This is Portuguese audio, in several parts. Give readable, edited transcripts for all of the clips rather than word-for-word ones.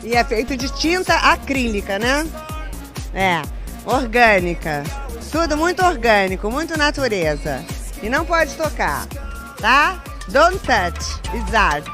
E é feito de tinta acrílica, né? É, orgânica. Tudo muito orgânico, muito natureza. E não pode tocar, tá? Don't touch, it's art.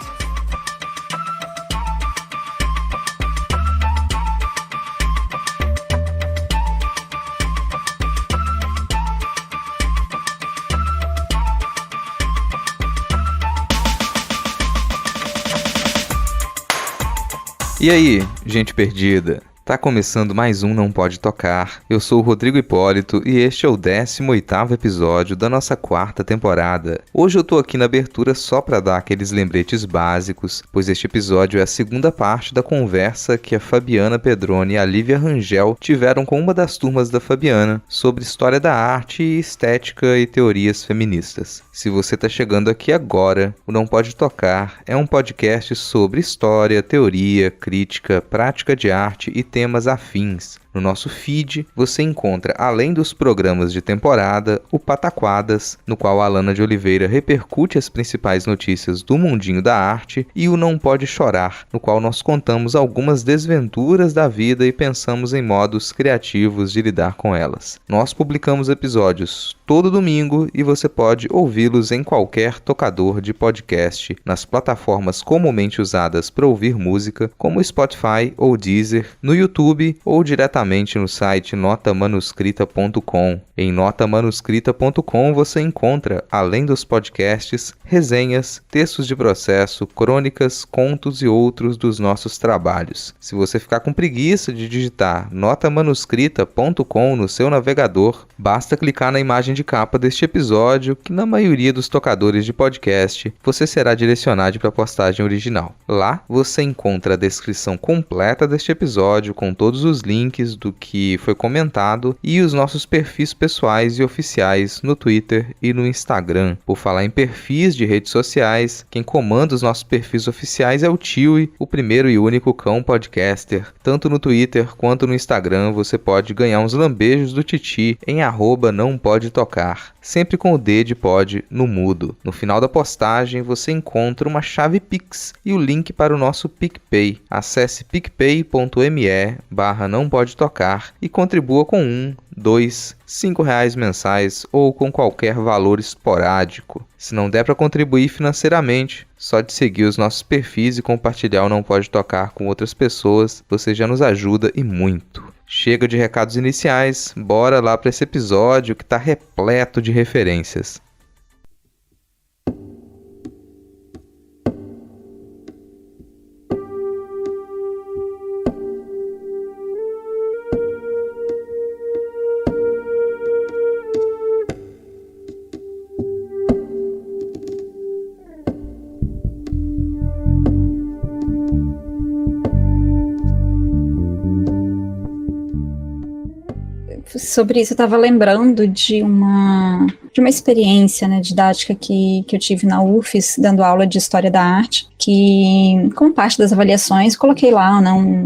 E aí, gente perdida? Tá começando mais um Não Pode Tocar. Eu sou o Rodrigo Hipólito e este é o 18º episódio da nossa 4ª temporada. Hoje eu tô aqui na abertura só pra dar aqueles lembretes básicos, pois este episódio é a segunda parte da conversa que a Fabiana Pedroni e a Lívia Rangel tiveram com uma das turmas da Fabiana sobre história da arte, estética e teorias feministas. Se você tá chegando aqui agora, o Não Pode Tocar é um podcast sobre história, teoria, crítica, prática de arte e temas afins. No nosso feed, você encontra, além dos programas de temporada, o Pataquadas, no qual a Alana de Oliveira repercute as principais notícias do mundinho da arte, e o Não Pode Chorar, no qual nós contamos algumas desventuras da vida e pensamos em modos criativos de lidar com elas. Nós publicamos episódios todo domingo e você pode ouvi-los em qualquer tocador de podcast, nas plataformas comumente usadas para ouvir música, como Spotify ou Deezer, no YouTube ou diretamente no site notamanuscrita.com. Em notamanuscrita.com você encontra, além dos podcasts, resenhas, textos de processo, crônicas, contos e outros dos nossos trabalhos. Se você ficar com preguiça de digitar notamanuscrita.com no seu navegador, basta clicar na imagem de capa deste episódio, que na maioria dos tocadores de podcast você será direcionado para a postagem original. Lá você encontra a descrição completa deste episódio com todos os links do que foi comentado e os nossos perfis pessoais e oficiais no Twitter e no Instagram. Por falar em perfis de redes sociais, quem comanda os nossos perfis oficiais é o Tiwi, o primeiro e único cão podcaster. Tanto no Twitter quanto no Instagram você pode ganhar uns lambejos do Titi em @nãopodetocar, sempre com o D de pod no mudo. No final da postagem você encontra uma chave Pix e o link para o nosso PicPay. Acesse picpay.me/nãopodetocar e contribua com 1, 2, 5 reais mensais ou com qualquer valor esporádico. Se não der para contribuir financeiramente, só de seguir os nossos perfis e compartilhar o Não Pode Tocar com outras pessoas, você já nos ajuda e muito. Chega de recados iniciais, bora lá para esse episódio que está repleto de referências. Sobre isso, eu estava lembrando de uma experiência, né, didática que eu tive na UFES, dando aula de História da Arte, que, como parte das avaliações, coloquei lá,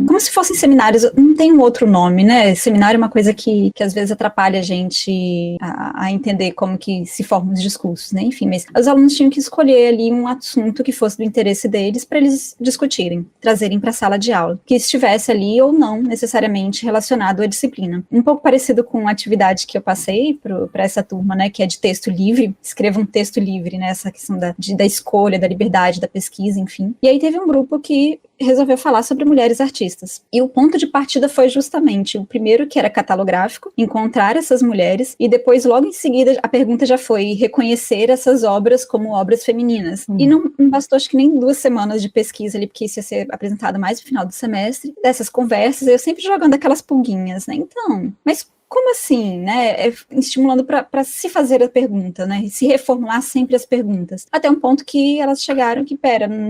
como se fossem seminários, não tem um outro nome, né? Seminário é uma coisa que às vezes atrapalha a gente a entender como que se formam os discursos, né? Enfim, mas os alunos tinham que escolher ali um assunto que fosse do interesse deles para eles discutirem, trazerem para a sala de aula, que estivesse ali ou não necessariamente relacionado à disciplina. Um pouco parecido com a atividade que eu passei para essa turma, né, que é de texto livre, escreva um texto livre, né, essa questão da escolha, da liberdade, da pesquisa, enfim. E aí teve um grupo que resolveu falar sobre mulheres artistas. E o ponto de partida foi justamente o primeiro, que era catalográfico, encontrar essas mulheres, e depois, logo em seguida, a pergunta já foi reconhecer essas obras como obras femininas. E não bastou, acho que nem 2 semanas de pesquisa ali, porque isso ia ser apresentado mais no final do semestre, dessas conversas, eu sempre jogando aquelas pulguinhas, né? Então, mas como assim, né? Estimulando para se fazer a pergunta, né? Se reformular sempre as perguntas. Até um ponto que elas chegaram que,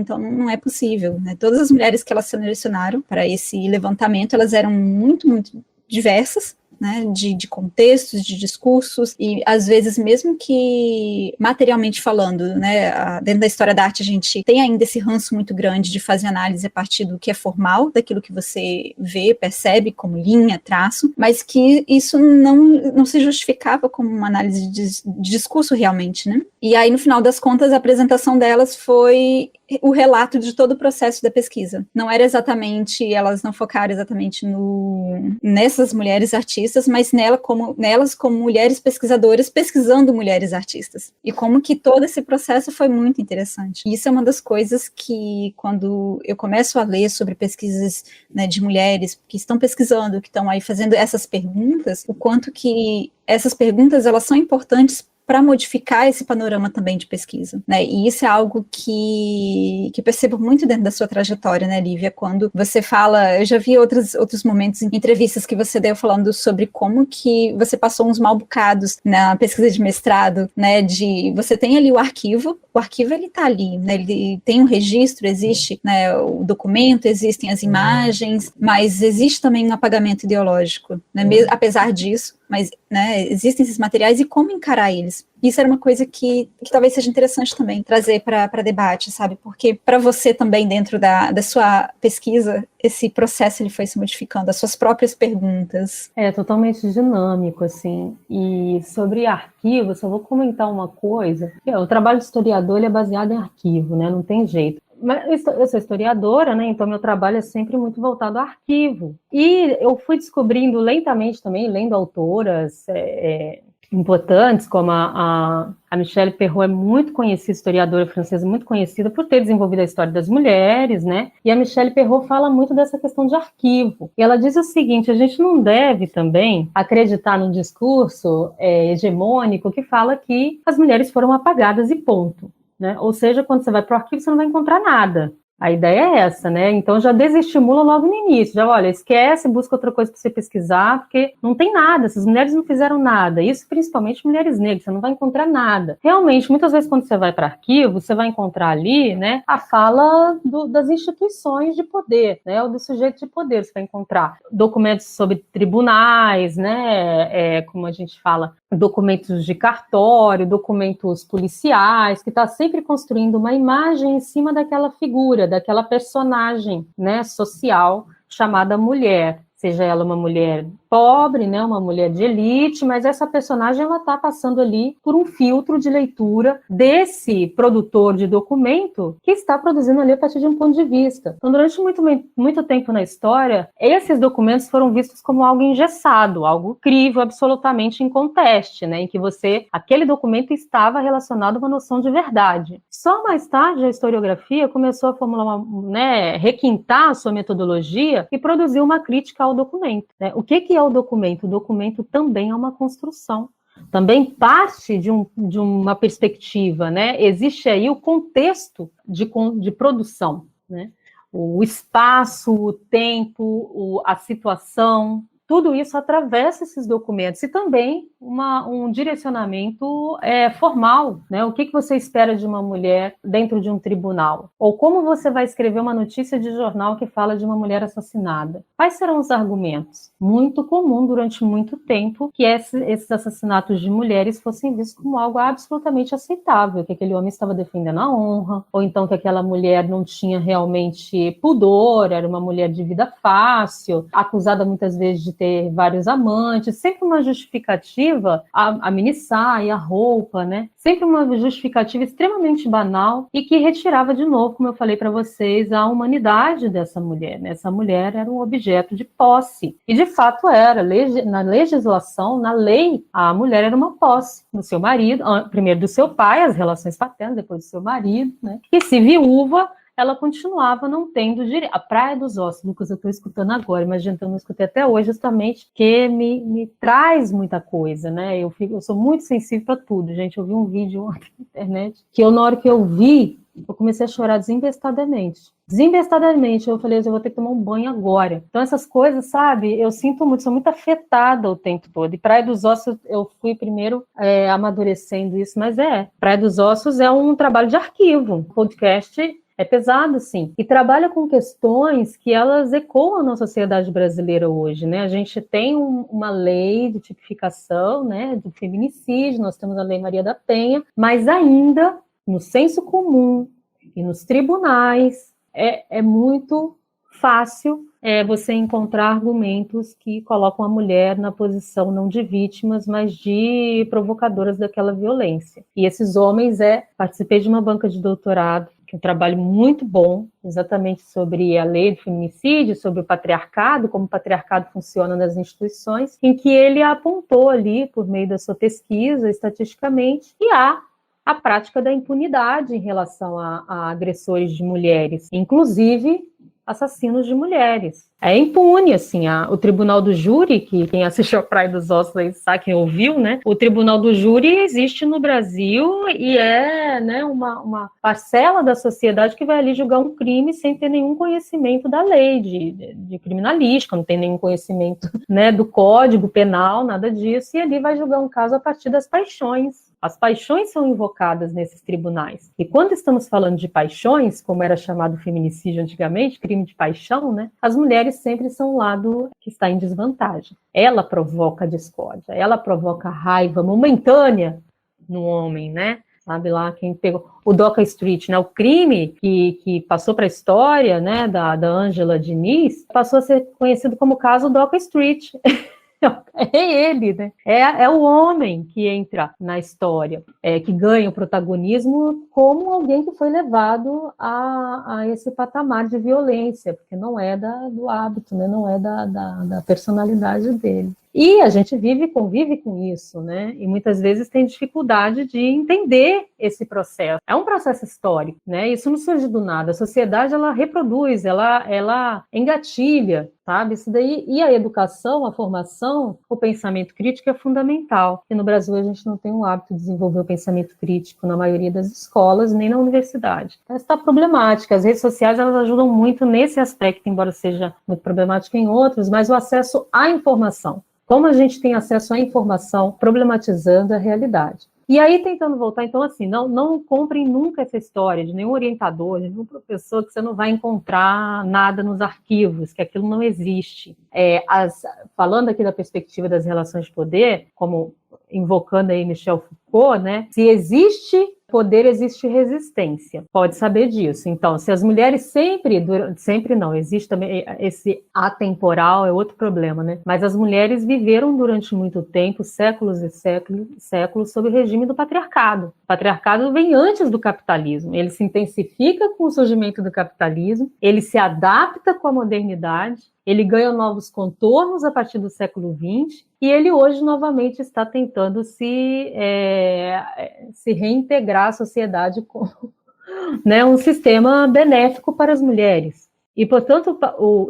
então não é possível, né? Todas as mulheres que elas selecionaram para esse levantamento, elas eram muito, muito diversas, né, de contextos, de discursos, e às vezes mesmo que materialmente falando, né, dentro da história da arte a gente tem ainda esse ranço muito grande de fazer análise a partir do que é formal, daquilo que você vê, percebe como linha, traço, mas que isso não se justificava como uma análise de discurso realmente, né? E aí no final das contas a apresentação delas foi o relato de todo o processo da pesquisa. Não era exatamente, elas não focaram exatamente nessas mulheres artistas, mas nelas como mulheres pesquisadoras pesquisando mulheres artistas. E como que todo esse processo foi muito interessante. E isso é uma das coisas que, quando eu começo a ler sobre pesquisas, né, de mulheres que estão pesquisando, que estão aí fazendo essas perguntas, o quanto que essas perguntas, elas são importantes para modificar esse panorama também de pesquisa, né? E isso é algo que eu percebo muito dentro da sua trajetória, né, Lívia? Quando você fala, eu já vi outros momentos em entrevistas que você deu falando sobre como que você passou uns mal bocados na pesquisa de mestrado, né? Você tem ali o arquivo ele tá ali, né? Ele tem um registro, existe, né, o documento, existem as imagens, mas existe também um apagamento ideológico, né? Apesar disso, mas, né, existem esses materiais e como encarar eles. Isso era uma coisa que talvez seja interessante também trazer para debate, sabe? Porque para você também, dentro da sua pesquisa, esse processo ele foi se modificando, as suas próprias perguntas. É totalmente dinâmico, assim. E sobre arquivo, só vou comentar uma coisa. O trabalho de historiador ele é baseado em arquivo, né? Não tem jeito. Mas eu sou historiadora, né? Então meu trabalho é sempre muito voltado ao arquivo. E eu fui descobrindo lentamente também, lendo autoras importantes, como a Michelle Perrault é muito conhecida, historiadora francesa muito conhecida por ter desenvolvido a história das mulheres, né? E a Michelle Perrault fala muito dessa questão de arquivo. E ela diz o seguinte, a gente não deve também acreditar num discurso hegemônico que fala que as mulheres foram apagadas e ponto, né? Ou seja, quando você vai para o arquivo, você não vai encontrar nada. A ideia é essa, né? Então já desestimula logo no início. Já, olha, esquece, busca outra coisa para você pesquisar, porque não tem nada, essas mulheres não fizeram nada. Isso principalmente mulheres negras, você não vai encontrar nada. Realmente, muitas vezes quando você vai para arquivo, você vai encontrar ali, né, a fala das instituições de poder, né, ou do sujeito de poder. Você vai encontrar documentos sobre tribunais, né, como a gente fala, documentos de cartório, documentos policiais, que está sempre construindo uma imagem em cima daquela figura, daquela personagem, né, social chamada mulher, seja ela uma mulher pobre, né, uma mulher de elite, mas essa personagem ela está passando ali por um filtro de leitura desse produtor de documento que está produzindo ali a partir de um ponto de vista. Então, durante muito tempo na história, esses documentos foram vistos como algo engessado, algo crível, absolutamente inconteste, né, em que aquele documento estava relacionado a uma noção de verdade. Só mais tarde a historiografia começou a formular requintar a sua metodologia e produzir uma crítica ao documento, né? O que é o documento? O documento também é uma construção, também parte de uma perspectiva, né? Existe aí o contexto de produção, né? O espaço, o tempo, a situação, tudo isso atravessa esses documentos e também um direcionamento formal, né? O que você espera de uma mulher dentro de um tribunal? Ou como você vai escrever uma notícia de jornal que fala de uma mulher assassinada? Quais serão os argumentos? Muito comum durante muito tempo que esses assassinatos de mulheres fossem vistos como algo absolutamente aceitável, que aquele homem estava defendendo a honra, ou então que aquela mulher não tinha realmente pudor, era uma mulher de vida fácil, acusada muitas vezes de ter vários amantes, sempre uma justificativa, a minissaia, a roupa, né? Sempre uma justificativa extremamente banal e que retirava de novo, como eu falei para vocês, a humanidade dessa mulher, né? Essa mulher era um objeto de posse, e de fato era. Na legislação, na lei, a mulher era uma posse do seu marido, primeiro do seu pai, as relações paternas, depois do seu marido, né? E se viúva, ela continuava não tendo direito. A Praia dos Ossos, Lucas, eu estou escutando agora, mas gente, eu não escutei até hoje, justamente porque me traz muita coisa, né? Eu sou muito sensível para tudo, gente. Eu vi um vídeo ontem na internet que na hora que eu vi, eu comecei a chorar desembestadamente. Eu falei, eu vou ter que tomar um banho agora. Então essas coisas, sabe, eu sinto muito, sou muito afetada o tempo todo. E Praia dos Ossos, eu fui primeiro amadurecendo isso, mas Praia dos Ossos é um trabalho de arquivo, podcast. É pesado, sim, e trabalha com questões que elas ecoam na sociedade brasileira hoje, né? A gente tem uma lei de tipificação, né, do feminicídio, nós temos a Lei Maria da Penha, mas ainda no senso comum e nos tribunais é muito fácil você encontrar argumentos que colocam a mulher na posição não de vítimas, mas de provocadoras daquela violência. E esses homens, participei de uma banca de doutorado, um trabalho muito bom, exatamente sobre a lei do feminicídio, sobre o patriarcado, como o patriarcado funciona nas instituições, em que ele apontou ali, por meio da sua pesquisa, estatisticamente, que há a prática da impunidade em relação a agressores de mulheres, inclusive assassinos de mulheres. É impune, assim, o Tribunal do Júri, que quem assistiu a Praia dos Ossos aí sabe, quem ouviu, né? O Tribunal do Júri existe no Brasil e é, né, uma parcela da sociedade que vai ali julgar um crime sem ter nenhum conhecimento da lei de criminalística, não tem nenhum conhecimento, né, do Código Penal, nada disso, e ali vai julgar um caso a partir das paixões. As paixões são invocadas nesses tribunais. E quando estamos falando de paixões, como era chamado feminicídio antigamente, crime de paixão, né, as mulheres sempre são o lado que está em desvantagem. Ela provoca discórdia, ela provoca raiva momentânea no homem, né? Sabe lá quem pegou o Doca Street, né? O crime que passou para a história, né, da Ângela Diniz, passou a ser conhecido como o caso Doca Street. É ele, né? É o homem que entra na história, que ganha o protagonismo como alguém que foi levado a esse patamar de violência, porque não é do hábito, né? Não é da personalidade dele. E a gente convive com isso, né? E muitas vezes tem dificuldade de entender esse processo. É um processo histórico, né? Isso não surge do nada. A sociedade, ela reproduz, ela engatilha, sabe? Isso daí, e a educação, a formação, o pensamento crítico é fundamental. E no Brasil a gente não tem o hábito de desenvolver o pensamento crítico na maioria das escolas, nem na universidade. Então, isso está problemática. As redes sociais, elas ajudam muito nesse aspecto, embora seja muito problemático em outros, mas o acesso à informação. Como a gente tem acesso à informação problematizando a realidade. E aí, tentando voltar, então, assim, não comprem nunca essa história de nenhum orientador, de nenhum professor, que você não vai encontrar nada nos arquivos, que aquilo não existe. Falando aqui da perspectiva das relações de poder, como invocando aí Michel Foucault, né? Se existe poder, existe resistência. Pode saber disso. Então, se as mulheres sempre não, existe também esse atemporal, é outro problema, né? Mas as mulheres viveram durante muito tempo, séculos e séculos, sob o regime do patriarcado. O patriarcado vem antes do capitalismo. Ele se intensifica com o surgimento do capitalismo, ele se adapta com a modernidade, ele ganha novos contornos a partir do século XX e ele hoje novamente está tentando se reintegrar à sociedade com, né, um sistema benéfico para as mulheres. E, portanto,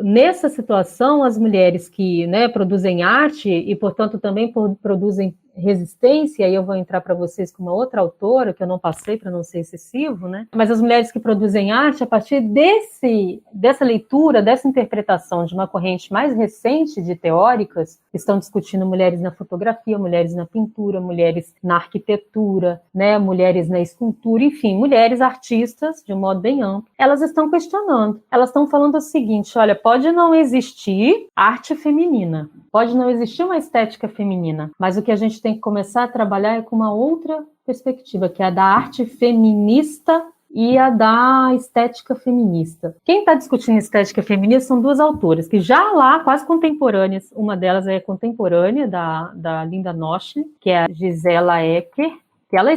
nessa situação, as mulheres que, né, produzem arte e, portanto, também produzem resistência, e eu vou entrar para vocês com uma outra autora, que eu não passei para não ser excessivo, né? Mas as mulheres que produzem arte, a partir dessa leitura, dessa interpretação de uma corrente mais recente de teóricas, estão discutindo mulheres na fotografia, mulheres na pintura, mulheres na arquitetura, né? Mulheres na escultura, enfim, mulheres artistas, de um modo bem amplo, elas estão questionando, elas estão falando o seguinte, olha, pode não existir arte feminina, pode não existir uma estética feminina, mas o que a gente tem que começar a trabalhar é com uma outra perspectiva, que é a da arte feminista e a da estética feminista. Quem está discutindo estética feminista são duas autoras, que já lá, quase contemporâneas, uma delas é contemporânea, da Linda Noche, que é a Gisela Ecker, que ela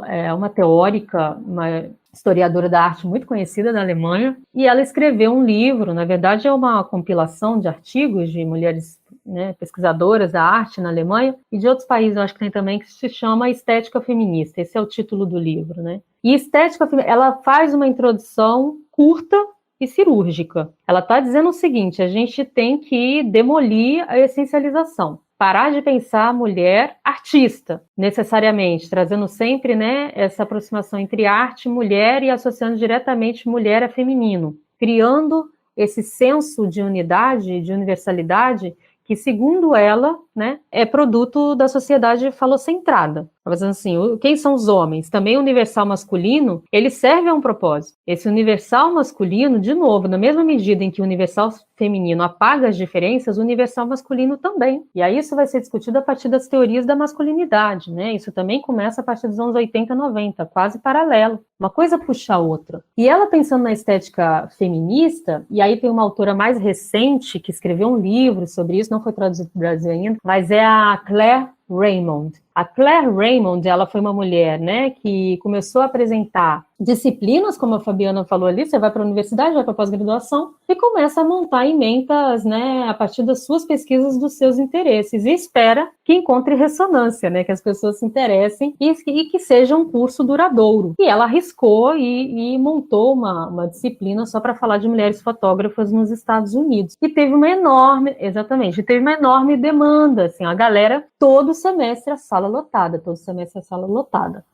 é uma teórica, uma historiadora da arte muito conhecida da Alemanha, e ela escreveu um livro, na verdade é uma compilação de artigos de mulheres, né, pesquisadoras da arte na Alemanha, e de outros países, eu acho que tem também, que se chama Estética Feminista, esse é o título do livro, né? E Estética Feminista, ela faz uma introdução curta e cirúrgica. Ela está dizendo o seguinte, a gente tem que demolir a essencialização, parar de pensar a mulher artista, necessariamente, trazendo sempre, né, essa aproximação entre arte e mulher e associando diretamente mulher a feminino, criando esse senso de unidade, de universalidade, que, segundo ela, né, é produto da sociedade falocentrada. Mas, assim, quem são os homens? Também o universal masculino, ele serve a um propósito. Esse universal masculino, de novo, na mesma medida em que o universal feminino apaga as diferenças, o universal masculino também. E aí isso vai ser discutido a partir das teorias da masculinidade, né? Isso também começa a partir dos anos 80, 90, quase paralelo. Uma coisa puxa a outra. E ela, pensando na estética feminista, e aí tem uma autora mais recente que escreveu um livro sobre isso, não foi traduzido para o Brasil ainda, mas é a Claire Raymond. A Claire Raymond, ela foi uma mulher, né, que começou a apresentar disciplinas, como a Fabiana falou ali, você vai para a universidade, vai para a pós-graduação e começa a montar ementas, né, a partir das suas pesquisas, dos seus interesses, e espera que encontre ressonância, né, que as pessoas se interessem e que seja um curso duradouro. E ela arriscou e montou uma disciplina só para falar de mulheres fotógrafas nos Estados Unidos. E teve uma enorme demanda, assim, a galera, todo semestre a sala lotada.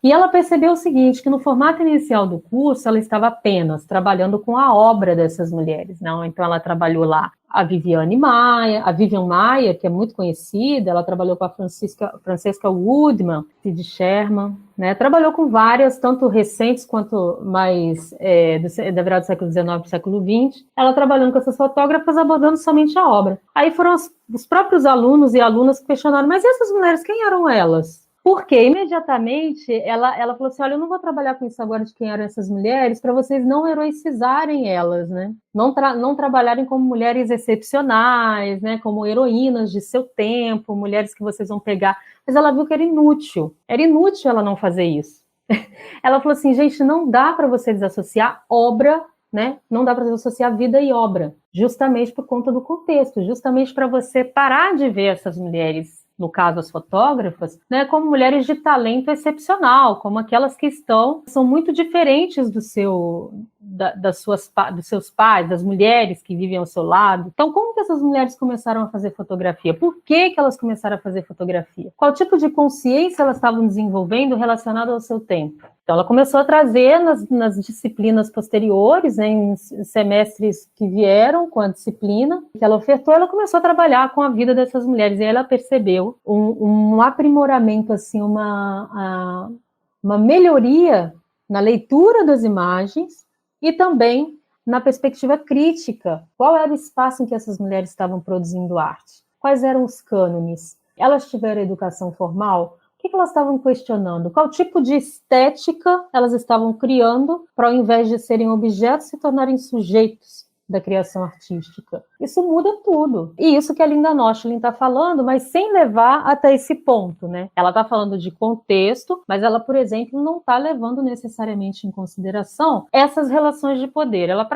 E ela percebeu o seguinte, que no formato inicial do curso, ela estava apenas trabalhando com a obra dessas mulheres, não? Então ela trabalhou lá a Vivian Maier, que é muito conhecida, ela trabalhou com a Francesca Woodman, Sid Sherman, né? Trabalhou com várias, tanto recentes quanto mais da virada do século XIX para o século XX, ela trabalhando com essas fotógrafas, abordando somente a obra. Aí foram os próprios alunos e alunas que questionaram, mas essas mulheres, quem eram elas? Porque imediatamente ela falou assim, olha, eu não vou trabalhar com isso agora de quem eram essas mulheres para vocês não heroicizarem elas, né? Não trabalharem como mulheres excepcionais, né? Como heroínas de seu tempo, mulheres que vocês vão pegar. Mas ela viu que era inútil ela não fazer isso. Ela falou assim, gente, não dá para você desassociar obra, né? Não dá para desassociar vida e obra, justamente por conta do contexto, justamente para você parar de ver essas mulheres, no caso as fotógrafas, né, como mulheres de talento excepcional, como aquelas que são muito diferentes dos seus pais, das mulheres que vivem ao seu lado. Então, como que essas mulheres começaram a fazer fotografia? Por que elas começaram a fazer fotografia? Qual tipo de consciência elas estavam desenvolvendo relacionado ao seu tempo? Então, ela começou a trazer nas disciplinas posteriores, né, em semestres que vieram com a disciplina que ela ofertou, ela começou a trabalhar com a vida dessas mulheres, e ela percebeu um aprimoramento, assim, uma melhoria na leitura das imagens e também na perspectiva crítica. Qual era o espaço em que essas mulheres estavam produzindo arte? Quais eram os cânones? Elas tiveram educação formal? O que elas estavam questionando? Qual tipo de estética elas estavam criando para, ao invés de serem objetos, se tornarem sujeitos da criação artística? Isso muda tudo. E isso que a Linda Nochlin está falando, mas sem levar até esse ponto, né? Ela está falando de contexto, mas ela, por exemplo, não está levando necessariamente em consideração essas relações de poder. Ela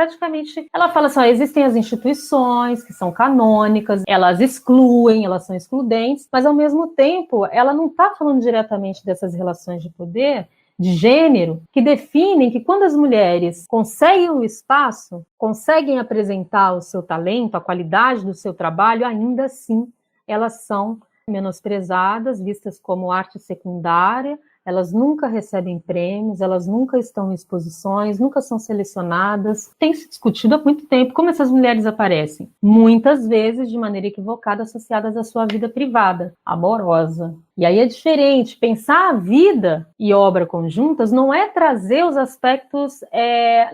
fala assim, existem as instituições que são canônicas, elas excluem, elas são excludentes, mas ao mesmo tempo ela não está falando diretamente dessas relações de poder, de gênero, que definem que quando as mulheres conseguem o espaço, conseguem apresentar o seu talento, a qualidade do seu trabalho, ainda assim elas são menosprezadas, vistas como arte secundária, elas nunca recebem prêmios, elas nunca estão em exposições, nunca são selecionadas. Tem se discutido há muito tempo como essas mulheres aparecem, muitas vezes de maneira equivocada, associadas à sua vida privada, amorosa. E aí é diferente, pensar a vida e obra conjuntas não é trazer os aspectos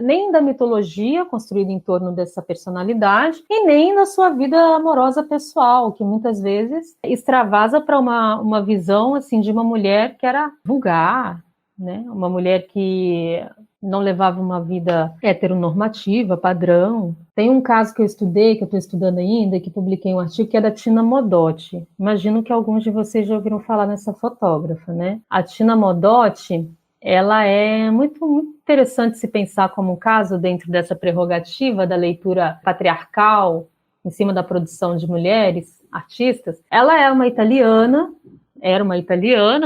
nem da mitologia construída em torno dessa personalidade e nem da sua vida amorosa pessoal, que muitas vezes extravasa para uma visão assim, de uma mulher que era vulgar, né? Uma mulher que não levava uma vida heteronormativa, padrão. Tem um caso que eu estudei, que eu estou estudando ainda, que publiquei um artigo, que é da Tina Modotti. Imagino que alguns de vocês já ouviram falar nessa fotógrafa, né? A Tina Modotti, ela é muito, muito interessante se pensar como um caso dentro dessa prerrogativa da leitura patriarcal em cima da produção de mulheres artistas. Ela era uma italiana,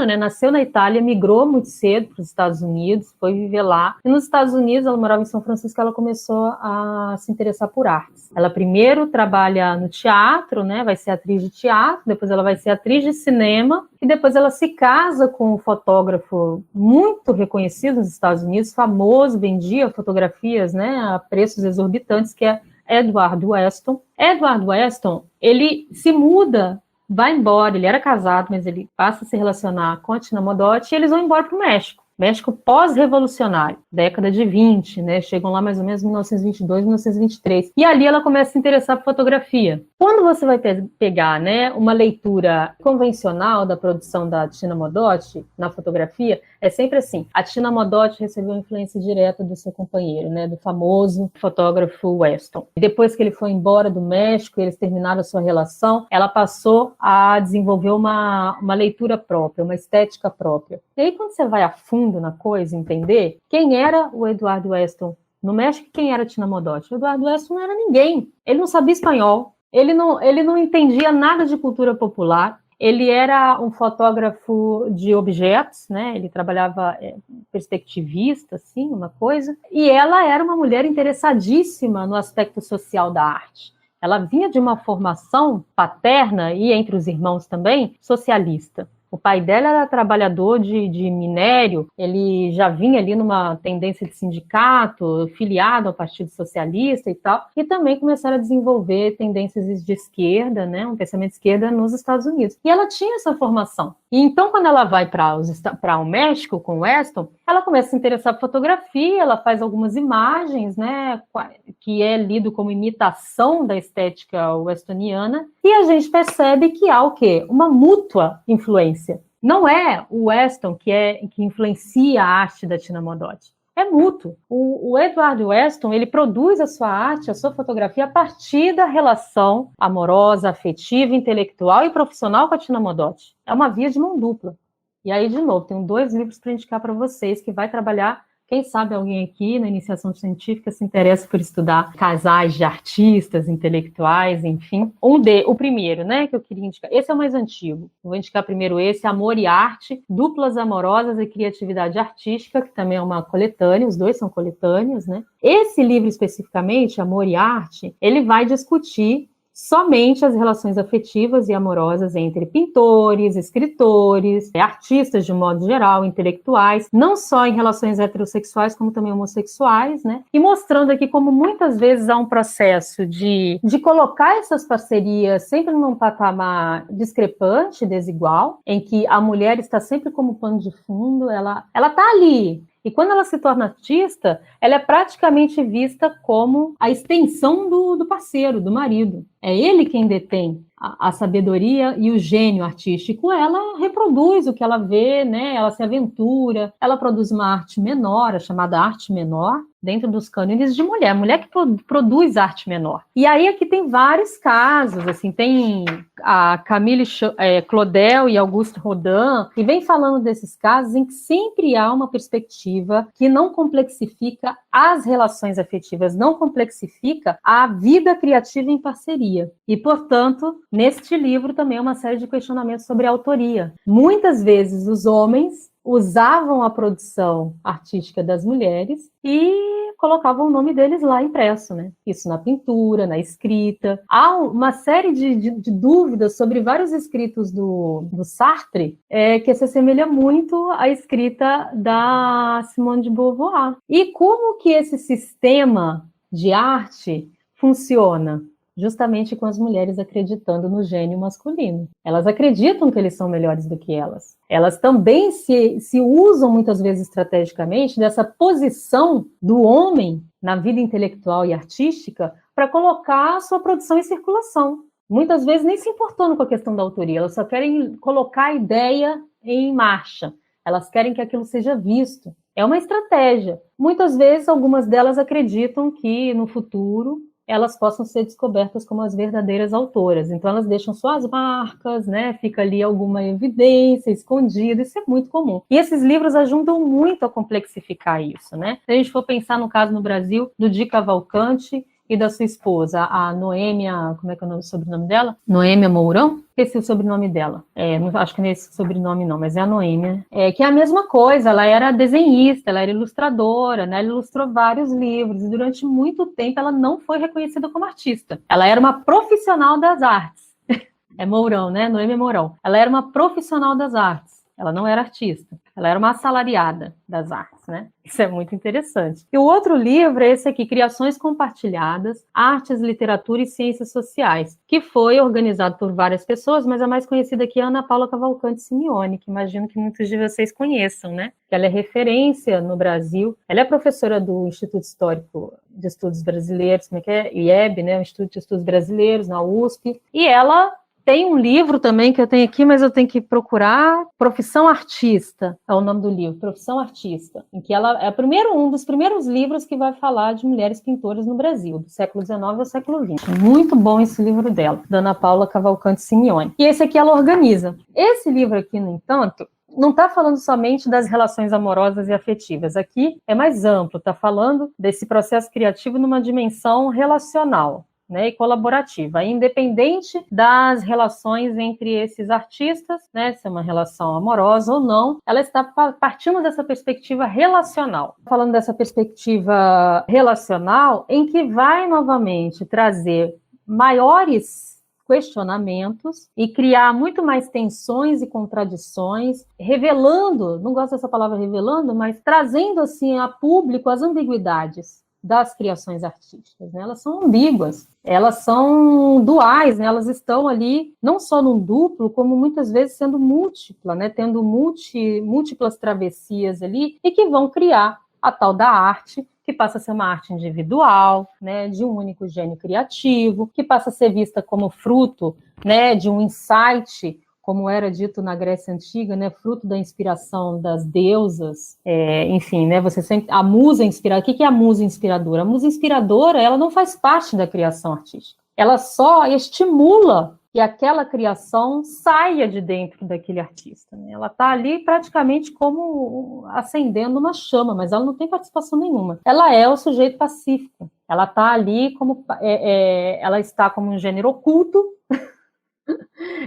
né? Nasceu na Itália, migrou muito cedo para os Estados Unidos, foi viver lá. E nos Estados Unidos, ela morava em São Francisco, ela começou a se interessar por artes. Ela primeiro trabalha no teatro, né? Vai ser atriz de teatro, depois ela vai ser atriz de cinema, e depois ela se casa com um fotógrafo muito reconhecido nos Estados Unidos, famoso, vendia fotografias, né, a preços exorbitantes, que é Edward Weston. Edward Weston, ele se muda, vai embora, ele era casado, mas ele passa a se relacionar com a Tina Modotti e eles vão embora para o México pós-revolucionário, década de 20, né? Chegam lá mais ou menos em 1922, 1923. E ali ela começa a se interessar por fotografia. Quando você vai pegar, né, uma leitura convencional da produção da Tina Modotti na fotografia, é sempre assim. A Tina Modotti recebeu influência direta do seu companheiro, né, do famoso fotógrafo Weston. Depois que ele foi embora do México, eles terminaram a sua relação, ela passou a desenvolver uma leitura própria, uma estética própria. E aí, quando você vai a fundo na coisa, entender quem era o Eduardo Weston no México, quem era a Tina Modotti? O Eduardo Weston não era ninguém. Ele não sabia espanhol. Ele não entendia nada de cultura popular. Ele era um fotógrafo de objetos, né? Ele trabalhava perspectivista, assim, uma coisa. E ela era uma mulher interessadíssima no aspecto social da arte. Ela vinha de uma formação paterna, e entre os irmãos também, socialista. O pai dela era trabalhador de minério, ele já vinha ali numa tendência de sindicato, filiado ao Partido Socialista e tal, e também começaram a desenvolver tendências de esquerda, né, um pensamento de esquerda nos Estados Unidos. E ela tinha essa formação. E então, quando ela vai para o México com o Weston, ela começa a se interessar por fotografia, ela faz algumas imagens, né, que é lido como imitação da estética westoniana, e a gente percebe que há o quê? Uma mútua influência. Não é o Weston que influencia a arte da Tina Modotti. É mútuo. O Edward Weston, ele produz a sua arte, a sua fotografia, a partir da relação amorosa, afetiva, intelectual e profissional com a Tina Modotti. É uma via de mão dupla. E aí, de novo, tenho 2 livros para indicar para vocês, que vai trabalhar, quem sabe alguém aqui na iniciação científica se interessa por estudar casais de artistas, intelectuais, enfim. O primeiro, né, que eu queria indicar, esse é o mais antigo. Eu vou indicar primeiro esse, Amor e Arte, Duplas Amorosas e Criatividade Artística, que também é uma coletânea, os 2 são coletâneos, né? Esse livro especificamente, Amor e Arte, ele vai discutir somente as relações afetivas e amorosas entre pintores, escritores, artistas de um modo geral, intelectuais, não só em relações heterossexuais, como também homossexuais, né? E mostrando aqui como muitas vezes há um processo de colocar essas parcerias sempre num patamar discrepante, desigual, em que a mulher está sempre como pano de fundo, ela está ali. E quando ela se torna artista, ela é praticamente vista como a extensão do parceiro, do marido. É ele quem detém a sabedoria e o gênio artístico. Ela reproduz o que ela vê, né? Ela se aventura, ela produz uma arte menor, a chamada arte menor, dentro dos cânones de mulher. Mulher que produz arte menor. E aí aqui tem vários casos, assim, tem a Camille Claudel e Auguste Rodin, e vem falando desses casos em que sempre há uma perspectiva que não complexifica as relações afetivas, não complexifica a vida criativa em parceria. E, portanto, neste livro também é uma série de questionamentos sobre a autoria. Muitas vezes os homens usavam a produção artística das mulheres e colocavam o nome deles lá impresso, né? Isso na pintura, na escrita. Há uma série de dúvidas sobre vários escritos do Sartre que se assemelha muito à escrita da Simone de Beauvoir. E como que esse sistema de arte funciona? Justamente com as mulheres acreditando no gênio masculino. Elas acreditam que eles são melhores do que elas. Elas também se usam muitas vezes estrategicamente dessa posição do homem na vida intelectual e artística para colocar a sua produção em circulação. Muitas vezes nem se importando com a questão da autoria, elas só querem colocar a ideia em marcha. Elas querem que aquilo seja visto. É uma estratégia. Muitas vezes, algumas delas acreditam que no futuro elas possam ser descobertas como as verdadeiras autoras. Então, elas deixam suas marcas, né? Fica ali alguma evidência escondida, isso é muito comum. E esses livros ajudam muito a complexificar isso, né? Se a gente for pensar no caso no Brasil, do Di Cavalcante e da sua esposa, a Noêmia, como é que é o sobrenome dela? Noêmia Mourão? Esqueci o sobrenome dela. Não acho que não é esse sobrenome não, mas é a Noêmia. Que é a mesma coisa, ela era desenhista, ela era ilustradora, né? Ela ilustrou vários livros e durante muito tempo ela não foi reconhecida como artista. Ela era uma profissional das artes. É Mourão, né? Noêmia Mourão. Ela era uma profissional das artes. Ela não era artista. Ela era uma assalariada das artes, né? Isso é muito interessante. E o outro livro é esse aqui, Criações Compartilhadas, Artes, Literatura e Ciências Sociais, que foi organizado por várias pessoas, mas a mais conhecida aqui é a Ana Paula Cavalcante Simeone, que imagino que muitos de vocês conheçam, né? Que ela é referência no Brasil. Ela é professora do Instituto Histórico de Estudos Brasileiros, como é que é? IEB, né? O Instituto de Estudos Brasileiros, na USP. E ela tem um livro também que eu tenho aqui, mas eu tenho que procurar. Profissão Artista é o nome do livro, Profissão Artista, em que ela é um dos primeiros livros que vai falar de mulheres pintoras no Brasil, do século XIX ao século XX. Muito bom esse livro dela, da Ana Paula Cavalcante Simeone. E esse aqui ela organiza. Esse livro aqui, no entanto, não está falando somente das relações amorosas e afetivas. Aqui é mais amplo, está falando desse processo criativo numa dimensão relacional, né, e colaborativa, independente das relações entre esses artistas, né, se é uma relação amorosa ou não, ela está partindo dessa perspectiva relacional. Falando dessa perspectiva relacional, em que vai novamente trazer maiores questionamentos e criar muito mais tensões e contradições, revelando, não gosto dessa palavra revelando, mas trazendo assim a público as ambiguidades das criações artísticas, né? Elas são ambíguas, elas são duais, né? Elas estão ali não só num duplo, como muitas vezes sendo múltipla, né? Tendo múltiplas travessias ali e que vão criar a tal da arte, que passa a ser uma arte individual, né? De um único gênio criativo, que passa a ser vista como fruto, né? De um insight, como era dito na Grécia Antiga, né, fruto da inspiração das deusas, enfim, né, você sempre, a musa inspiradora, o que é a musa inspiradora? A musa inspiradora, ela não faz parte da criação artística, ela só estimula que aquela criação saia de dentro daquele artista, né? Ela está ali praticamente como acendendo uma chama, mas ela não tem participação nenhuma, ela é o sujeito pacífico, ela está ali como, ela está como um gênero oculto,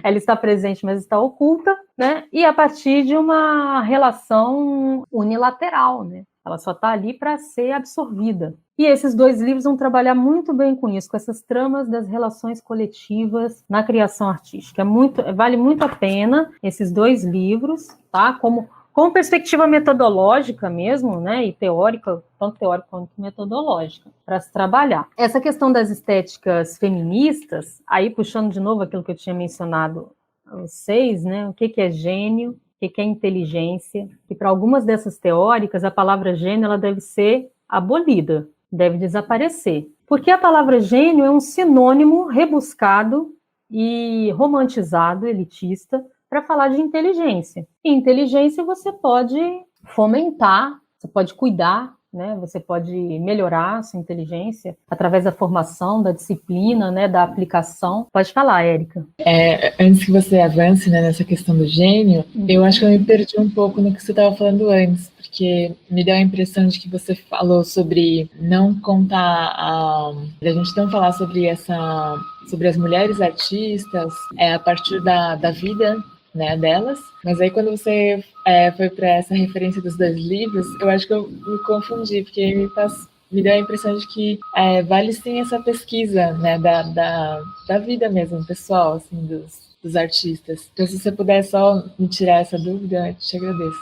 ela está presente, mas está oculta, né? E a partir de uma relação unilateral, né? Ela só está ali para ser absorvida. E esses dois livros vão trabalhar muito bem com isso, com essas tramas das relações coletivas na criação artística. Vale muito a pena esses dois livros, tá? Com perspectiva metodológica mesmo, né, e teórica, tanto teórica quanto metodológica, para se trabalhar. Essa questão das estéticas feministas, aí puxando de novo aquilo que eu tinha mencionado a vocês, né, o que é gênio, o que é inteligência, e para algumas dessas teóricas, a palavra gênio ela deve ser abolida, deve desaparecer, porque a palavra gênio é um sinônimo rebuscado e romantizado, elitista, para falar de inteligência. E inteligência você pode fomentar, você pode cuidar, né? Você pode melhorar a sua inteligência através da formação, da disciplina, né? Da aplicação. Pode falar, Érica. Antes que você avance, né, nessa questão do gênio, eu acho que eu me perdi um pouco no que você estava falando antes, porque me deu a impressão de que você falou sobre não contar a gente não falar sobre as mulheres artistas a partir da vida, né, delas, mas aí quando você foi para essa referência dos dois livros, eu acho que eu me confundi, porque me deu a impressão de que vale sim essa pesquisa, né, da vida mesmo, pessoal, assim, dos artistas. Então, se você puder só me tirar essa dúvida, eu te agradeço.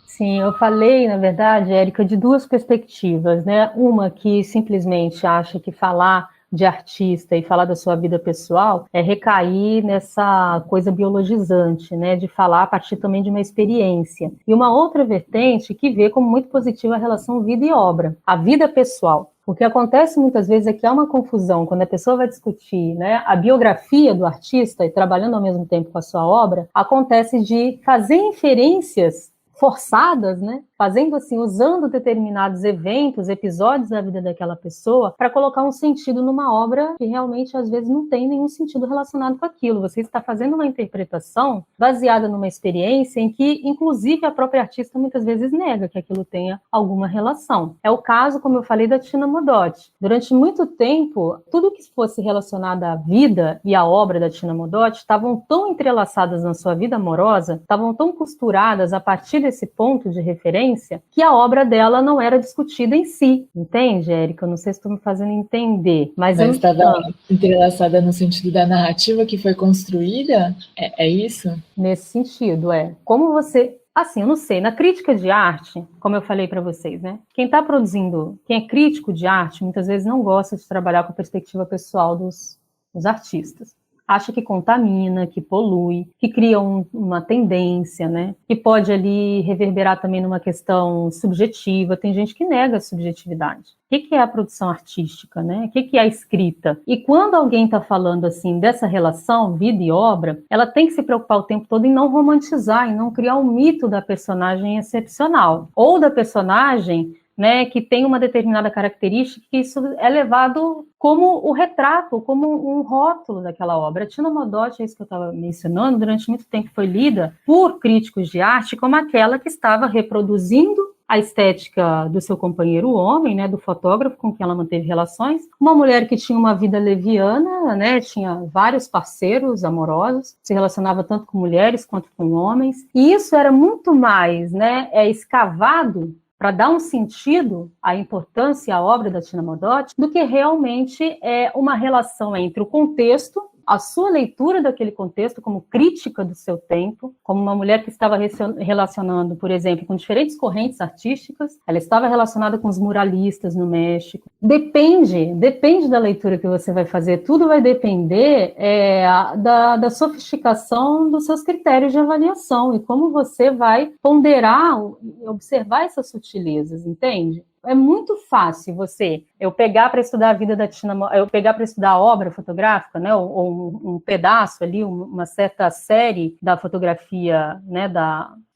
Sim, eu falei, na verdade, Érica, de duas perspectivas, né, uma que simplesmente acha que falar de artista e falar da sua vida pessoal é recair nessa coisa biologizante, né, de falar a partir também de uma experiência. E uma outra vertente que vê como muito positiva a relação vida e obra, a vida pessoal. O que acontece muitas vezes é que há uma confusão quando a pessoa vai discutir, né, a biografia do artista e trabalhando ao mesmo tempo com a sua obra, acontece de fazer inferências forçadas, né? Fazendo assim, usando determinados eventos, episódios da vida daquela pessoa para colocar um sentido numa obra que realmente às vezes não tem nenhum sentido relacionado com aquilo. Você está fazendo uma interpretação baseada numa experiência em que, inclusive, a própria artista muitas vezes nega que aquilo tenha alguma relação. É o caso, como eu falei, da Tina Modotti. Durante muito tempo, tudo que fosse relacionado à vida e à obra da Tina Modotti estavam tão entrelaçadas na sua vida amorosa, estavam tão costuradas a partir desse ponto de referência, que a obra dela não era discutida em si. Entende, Érica? Eu não sei se estou me fazendo entender. Mas estava entrelaçada no sentido da narrativa que foi construída? É isso? Nesse sentido, Como você Assim, eu não sei, na crítica de arte, como eu falei para vocês, né? Quem está produzindo, quem é crítico de arte, muitas vezes não gosta de trabalhar com a perspectiva pessoal dos artistas. Acha que contamina, que polui, que cria uma tendência, né? Que pode ali reverberar também numa questão subjetiva. Tem gente que nega a subjetividade. O que é a produção artística, né? O que é a escrita? E quando alguém está falando assim dessa relação vida e obra, ela tem que se preocupar o tempo todo em não romantizar, em não criar um mito da personagem excepcional ou da personagem, né, que tem uma determinada característica, que isso é levado como o retrato, como um rótulo daquela obra. A Tina Modotti, é isso que eu estava mencionando, durante muito tempo foi lida por críticos de arte como aquela que estava reproduzindo a estética do seu companheiro homem, né, do fotógrafo com quem ela manteve relações, uma mulher que tinha uma vida leviana, né, tinha vários parceiros amorosos, se relacionava tanto com mulheres quanto com homens, e isso era muito mais, né, escavado para dar um sentido à importância à obra da Tina Modotti, do que realmente é uma relação entre o contexto, a sua leitura daquele contexto como crítica do seu tempo, como uma mulher que estava relacionando, por exemplo, com diferentes correntes artísticas, ela estava relacionada com os muralistas no México. Depende da leitura que você vai fazer, tudo vai depender da sofisticação dos seus critérios de avaliação e como você vai ponderar, observar essas sutilezas, entende? É muito fácil eu pegar para estudar a vida da Tina, eu pegar para estudar a obra fotográfica, né, ou um pedaço ali, uma certa série da fotografia, né,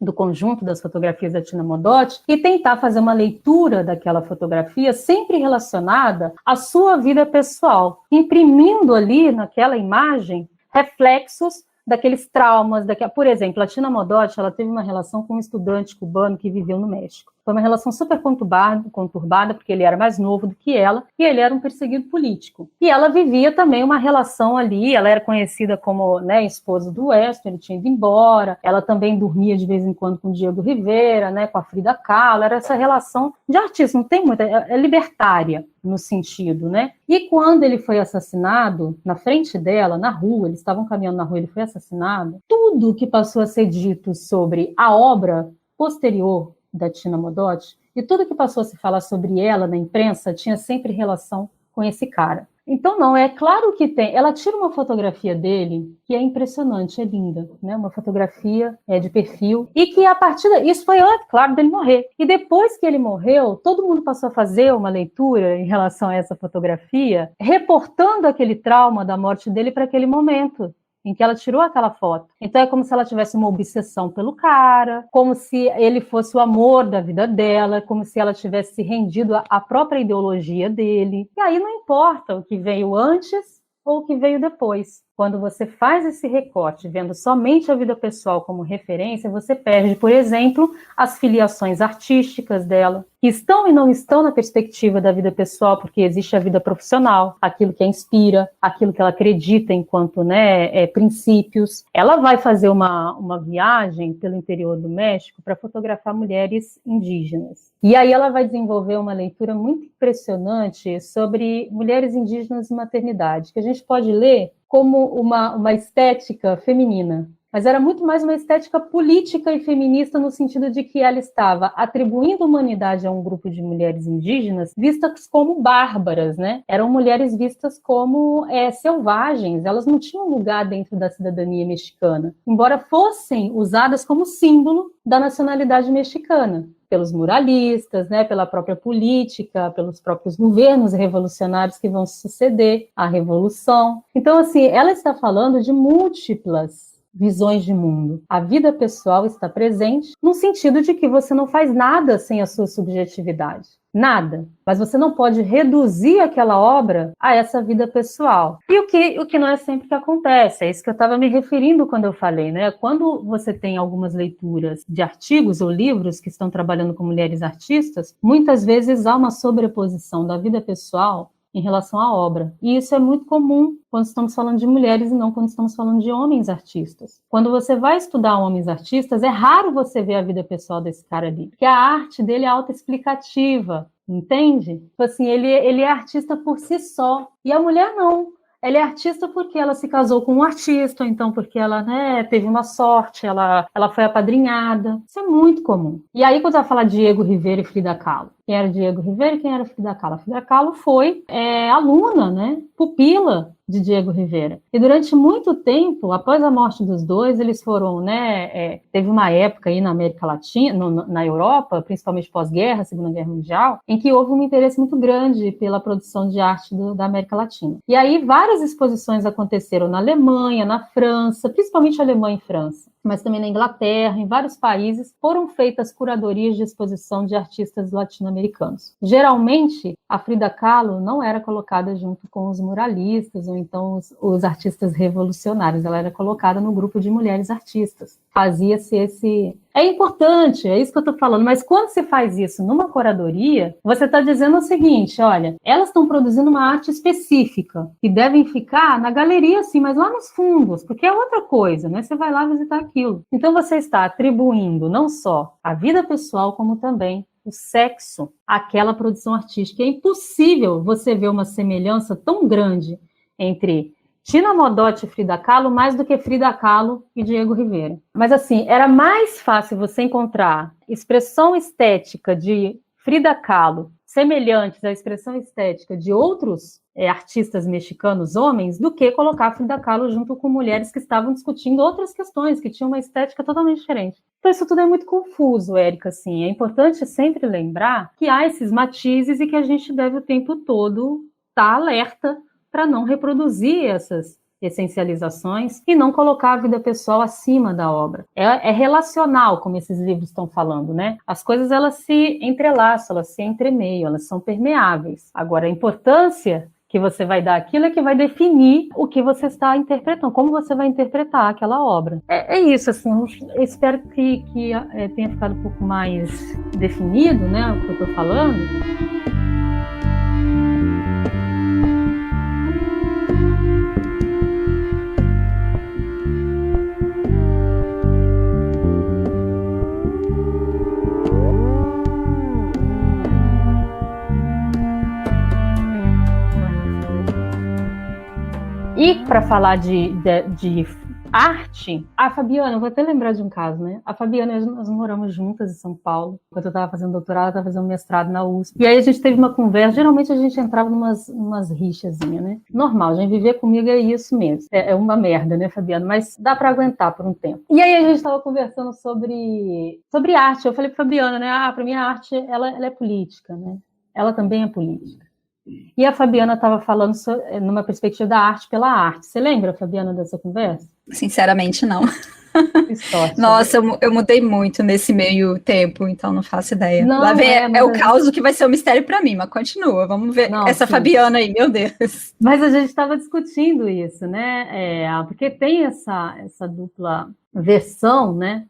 do conjunto das fotografias da Tina Modotti, e tentar fazer uma leitura daquela fotografia sempre relacionada à sua vida pessoal, imprimindo ali naquela imagem reflexos daqueles traumas, por exemplo, a Tina Modotti, ela teve uma relação com um estudante cubano que viveu no México. Foi uma relação super conturbada, porque ele era mais novo do que ela, e ele era um perseguido político. E ela vivia também uma relação ali, ela era conhecida como, né, esposa do Weston, ele tinha ido embora, ela também dormia de vez em quando com o Diego Rivera, né, com a Frida Kahlo, era essa relação de artista, não tem muita, é libertária no sentido, né? E quando ele foi assassinado, na frente dela, na rua, eles estavam caminhando na rua, ele foi assassinado, tudo que passou a ser dito sobre a obra posterior da Tina Modotti, e tudo que passou a se falar sobre ela na imprensa tinha sempre relação com esse cara. Então, não, é claro que tem. Ela tira uma fotografia dele que é impressionante, é linda, né? Uma fotografia de perfil, e que a partir isso foi antes, claro, dele morrer. E depois que ele morreu, todo mundo passou a fazer uma leitura em relação a essa fotografia, reportando aquele trauma da morte dele para aquele momento em que ela tirou aquela foto. Então é como se ela tivesse uma obsessão pelo cara, como se ele fosse o amor da vida dela, como se ela tivesse se rendido à própria ideologia dele. E aí não importa o que veio antes ou o que veio depois. Quando você faz esse recorte, vendo somente a vida pessoal como referência, você perde, por exemplo, as filiações artísticas dela, que estão e não estão na perspectiva da vida pessoal, porque existe a vida profissional, aquilo que a inspira, aquilo que ela acredita enquanto, né, princípios. Ela vai fazer uma viagem pelo interior do México para fotografar mulheres indígenas. E aí ela vai desenvolver uma leitura muito impressionante sobre mulheres indígenas e maternidade, que a gente pode ler como uma estética feminina, mas era muito mais uma estética política e feminista, no sentido de que ela estava atribuindo humanidade a um grupo de mulheres indígenas vistas como bárbaras, né? Eram mulheres vistas como selvagens, elas não tinham lugar dentro da cidadania mexicana, embora fossem usadas como símbolo da nacionalidade mexicana, pelos muralistas, né, pela própria política, pelos próprios governos revolucionários que vão suceder à Revolução. Então, assim, ela está falando de múltiplas visões de mundo. A vida pessoal está presente no sentido de que você não faz nada sem a sua subjetividade. Nada. Mas você não pode reduzir aquela obra a essa vida pessoal. E o que não é sempre que acontece. É isso que eu estava me referindo quando eu falei, né? Quando você tem algumas leituras de artigos ou livros que estão trabalhando com mulheres artistas, muitas vezes há uma sobreposição da vida pessoal em relação à obra. E isso é muito comum quando estamos falando de mulheres e não quando estamos falando de homens artistas. Quando você vai estudar homens artistas, é raro você ver a vida pessoal desse cara ali, porque a arte dele é autoexplicativa, entende? Tipo assim, ele é artista por si só. E a mulher não. ela é artista porque ela se casou com um artista, ou então porque ela, né, teve uma sorte, ela foi apadrinhada. Isso é muito comum. E aí, quando vai falar Diego Rivera e Frida Kahlo, quem era Diego Rivera e quem era Frida Kahlo? A Frida Kahlo foi aluna, né, pupila de Diego Rivera. E durante muito tempo, após a morte dos dois, eles foram, né, teve uma época aí na América Latina, na Europa, principalmente pós-guerra, Segunda Guerra Mundial, em que houve um interesse muito grande pela produção de arte da América Latina. E aí várias exposições aconteceram na Alemanha, na França, principalmente Alemanha e França, mas também na Inglaterra, em vários países, foram feitas curadorias de exposição de artistas latino-americanos. Geralmente, a Frida Kahlo não era colocada junto com os muralistas ou então os artistas revolucionários, ela era colocada no grupo de mulheres artistas. Fazia-se esse... É importante, é isso que eu estou falando, mas quando você faz isso numa curadoria, você está dizendo o seguinte, olha, elas estão produzindo uma arte específica, que devem ficar na galeria, sim, mas lá nos fundos, porque é outra coisa, né? Você vai lá visitar aquilo. Então você está atribuindo não só a vida pessoal, como também o sexo àquela produção artística. É impossível você ver uma semelhança tão grande entre Tina Modotti e Frida Kahlo, mais do que Frida Kahlo e Diego Rivera. Mas assim, era mais fácil você encontrar expressão estética de Frida Kahlo semelhantes à expressão estética de outros artistas mexicanos, homens, do que colocar Frida Kahlo junto com mulheres que estavam discutindo outras questões, que tinham uma estética totalmente diferente. Então isso tudo é muito confuso, Érica, assim. É importante sempre lembrar que há esses matizes e que a gente deve o tempo todo estar alerta para não reproduzir essas essencializações e não colocar a vida pessoal acima da obra. É relacional, como esses livros estão falando, né? As coisas, elas se entrelaçam, elas se entremeiam, elas são permeáveis. Agora, a importância que você vai dar àquilo é que vai definir o que você está interpretando, como você vai interpretar aquela obra. É isso, assim, eu espero que tenha ficado um pouco mais definido, né, o que eu estou falando. E para falar de arte, a Fabiana, eu vou até lembrar de um caso, né? A Fabiana, nós moramos juntas em São Paulo. Quando eu estava fazendo doutorado, ela estava fazendo mestrado na USP. E aí a gente teve uma conversa, geralmente a gente entrava numas rixazinhas, né? Normal, a gente viver comigo é isso mesmo. É uma merda, né, Fabiana? Mas dá para aguentar por um tempo. E aí a gente estava conversando sobre arte. Eu falei para Fabiana, né? Para mim a arte, ela é política, né? Ela também é política. E a Fabiana estava falando numa perspectiva da arte pela arte. Você lembra, Fabiana, dessa conversa? Sinceramente, não. Que sorte. Nossa, eu mudei muito nesse meio tempo, então não faço ideia. Não, lá vem, é o caos que vai ser um mistério para mim, mas continua. Vamos ver essa sim. Fabiana aí, meu Deus. Mas a gente estava discutindo isso, né? Porque tem essa dupla versão, né?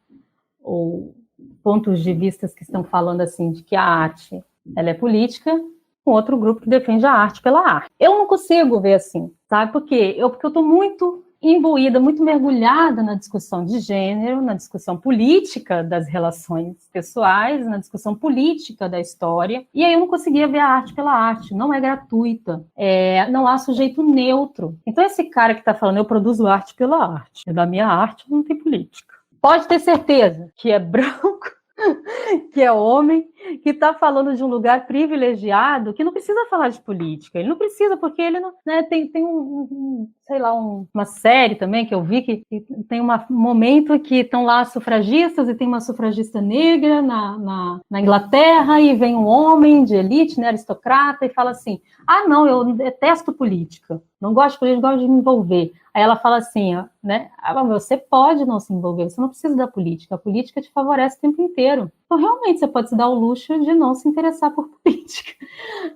Ou pontos de vista que estão falando assim de que a arte ela é política, com outro grupo que defende a arte pela arte. Eu não consigo ver assim, sabe? Por quê? Porque eu estou muito imbuída, muito mergulhada na discussão de gênero, na discussão política das relações pessoais, na discussão política da história, e aí eu não conseguia ver a arte pela arte, não é gratuita, não há sujeito neutro. Então esse cara que está falando, eu produzo arte pela arte, e da minha arte não tem política. Pode ter certeza que é branco, que é homem, que está falando de um lugar privilegiado, que não precisa falar de política. Ele não precisa, porque ele não, né, tem uma série também que eu vi que tem um momento que estão lá sufragistas e tem uma sufragista negra na Inglaterra e vem um homem de elite, né, aristocrata, e fala assim, não, eu detesto política, não gosto de política, gosto de me envolver. Aí ela fala assim, né, você pode não se envolver, você não precisa da política, a política te favorece o tempo inteiro. Então, realmente, você pode se dar o luxo de não se interessar por política.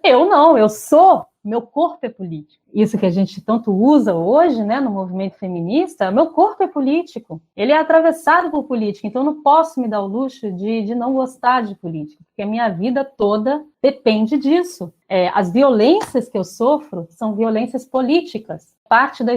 Eu não, meu corpo é político. Isso que a gente tanto usa hoje, né, no movimento feminista, meu corpo é político. Ele é atravessado por política, então eu não posso me dar o luxo de não gostar de política, porque a minha vida toda depende disso. As violências que eu sofro são violências políticas, parte da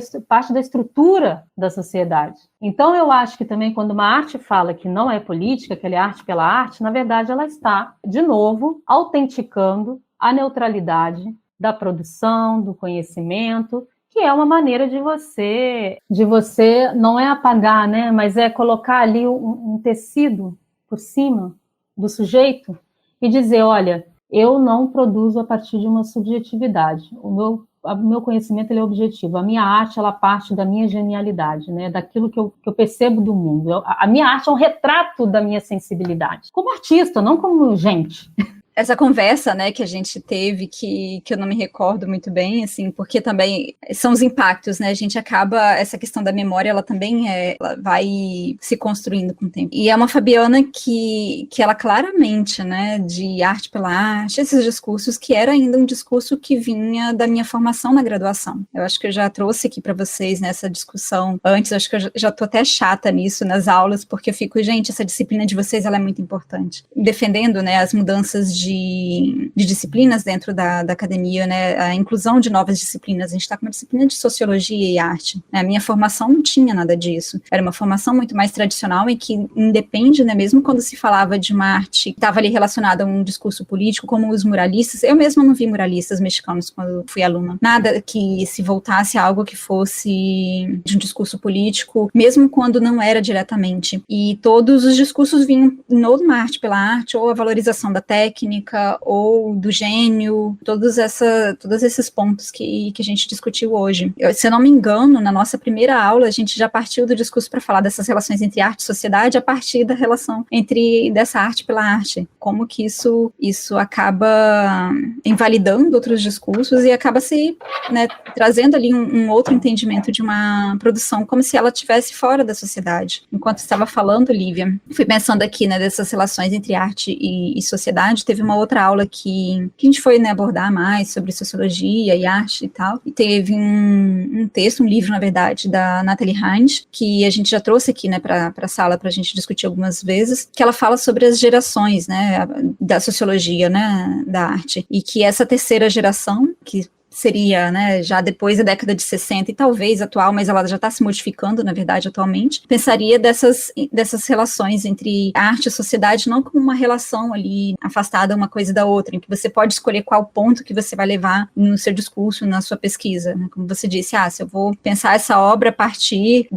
estrutura da sociedade. Então eu acho que também quando uma arte fala que não é política, que ela é arte pela arte, na verdade ela está, de novo, autenticando a neutralidade da produção, do conhecimento, que é uma maneira de você não é apagar, né, mas é colocar ali um tecido por cima do sujeito e dizer, olha, eu não produzo a partir de uma subjetividade. O meu conhecimento ele é objetivo. A minha arte ela parte da minha genialidade, né? Daquilo que eu percebo do mundo. A minha arte é um retrato da minha sensibilidade. Como artista, não como gente. Essa conversa, né, que a gente teve, que eu não me recordo muito bem, assim, porque também são os impactos, né, a gente acaba, essa questão da memória, ela também ela vai se construindo com o tempo. E é uma Fabiana que ela claramente, né, de arte pela arte, esses discursos, que era ainda um discurso que vinha da minha formação na graduação. Eu acho que eu já trouxe aqui para vocês nessa discussão antes, acho que eu já tô até chata nisso nas aulas, porque eu fico, gente, essa disciplina de vocês, ela é muito importante. Defendendo, né, as mudanças de disciplinas dentro da academia, né, a inclusão de novas disciplinas. A gente está com uma disciplina de sociologia e arte. Né, a minha formação não tinha nada disso. Era uma formação muito mais tradicional em que independe, né, mesmo quando se falava de uma arte que estava ali relacionada a um discurso político, como os muralistas. Eu mesma não vi muralistas mexicanos quando fui aluna. Nada que se voltasse a algo que fosse de um discurso político, mesmo quando não era diretamente. E todos os discursos vinham ou de uma arte pela arte, ou a valorização da técnica, ou do gênio, todos esses pontos que a gente discutiu hoje. Se eu não me engano, na nossa primeira aula, a gente já partiu do discurso para falar dessas relações entre arte e sociedade a partir da relação dessa arte pela arte. Como que isso acaba invalidando outros discursos e acaba né, trazendo ali um outro entendimento de uma produção, como se ela estivesse fora da sociedade. Enquanto estava falando, Lívia, fui pensando aqui, né, dessas relações entre arte e sociedade. Teve uma outra aula que a gente foi, né, abordar mais sobre sociologia e arte e tal, e teve um texto, um livro, na verdade, da Natalie Heinz, que a gente já trouxe aqui, né, para a sala para a gente discutir algumas vezes, que ela fala sobre as gerações, né, da sociologia, né, da arte, e que essa terceira geração, que seria, né, já depois da década de 60 e talvez atual, mas ela já está se modificando, na verdade, atualmente, pensaria dessas relações entre arte e sociedade não como uma relação ali afastada uma coisa da outra, em que você pode escolher qual ponto que você vai levar no seu discurso, na sua pesquisa, né? Como você disse, se eu vou pensar essa obra a partir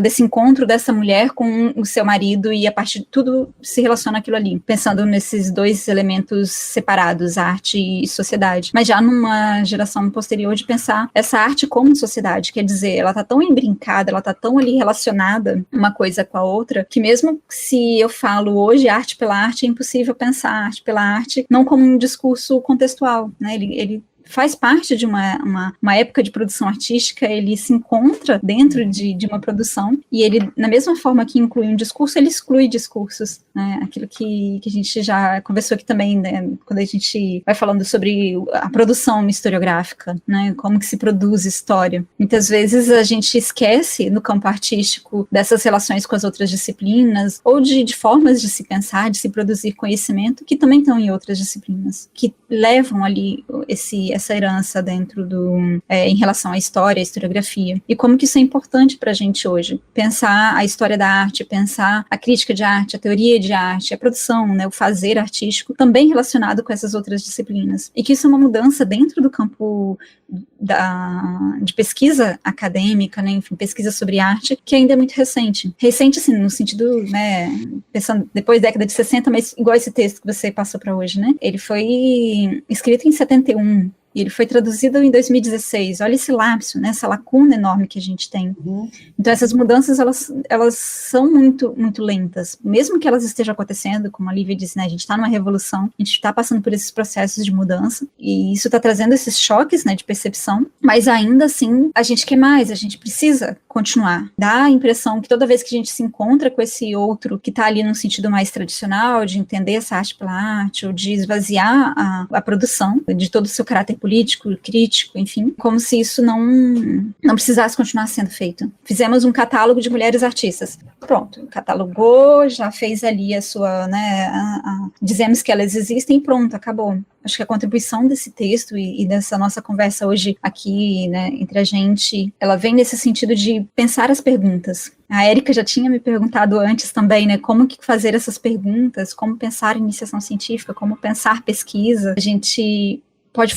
desse encontro dessa mulher com o seu marido e a partir de tudo se relaciona aquilo ali, pensando nesses dois elementos separados, arte e sociedade, mas já numa geração posterior de pensar essa arte como sociedade, quer dizer, ela tá tão embrincada, ela tá tão ali relacionada uma coisa com a outra, que mesmo se eu falo hoje arte pela arte, é impossível pensar arte pela arte não como um discurso contextual, né, ele faz parte de uma época de produção artística, ele se encontra dentro de uma produção, e ele, na mesma forma que inclui um discurso, ele exclui discursos, né, aquilo que a gente já conversou aqui também, né, quando a gente vai falando sobre a produção historiográfica, né, como que se produz história. Muitas vezes a gente esquece, no campo artístico, dessas relações com as outras disciplinas, ou de formas de se pensar, de se produzir conhecimento, que também estão em outras disciplinas, que levam ali essa herança dentro em relação à história, à historiografia, e como que isso é importante para a gente hoje, pensar a história da arte, pensar a crítica de arte, a teoria de arte, a produção, né, o fazer artístico, também relacionado com essas outras disciplinas, e que isso é uma mudança dentro do campo de pesquisa acadêmica, né, enfim, pesquisa sobre arte, que ainda é muito recente, assim, no sentido, né, pensando depois da década de 60, mas igual esse texto que você passou para hoje, né, ele foi escrito em 71, e ele foi traduzido em 2016. Olha esse lapso, né, essa lacuna enorme que a gente tem. Então, essas mudanças, elas são muito, muito lentas. Mesmo que elas estejam acontecendo, como a Lívia disse, né, a gente está numa revolução, a gente está passando por esses processos de mudança, e isso está trazendo esses choques, né, de percepção, mas ainda assim, a gente quer mais, a gente precisa continuar. Dá a impressão que toda vez que a gente se encontra com esse outro, que está ali num sentido mais tradicional, de entender essa arte pela arte, ou de esvaziar a produção, de todo o seu caráter político, crítico, enfim, como se isso não precisasse continuar sendo feito. Fizemos um catálogo de mulheres artistas. Pronto, catalogou, já fez ali a sua, né, dizemos que elas existem e pronto, acabou. Acho que a contribuição desse texto e dessa nossa conversa hoje aqui, né, entre a gente, ela vem nesse sentido de pensar as perguntas. A Érica já tinha me perguntado antes também, né, como que fazer essas perguntas, como pensar iniciação científica, como pensar pesquisa. A gente pode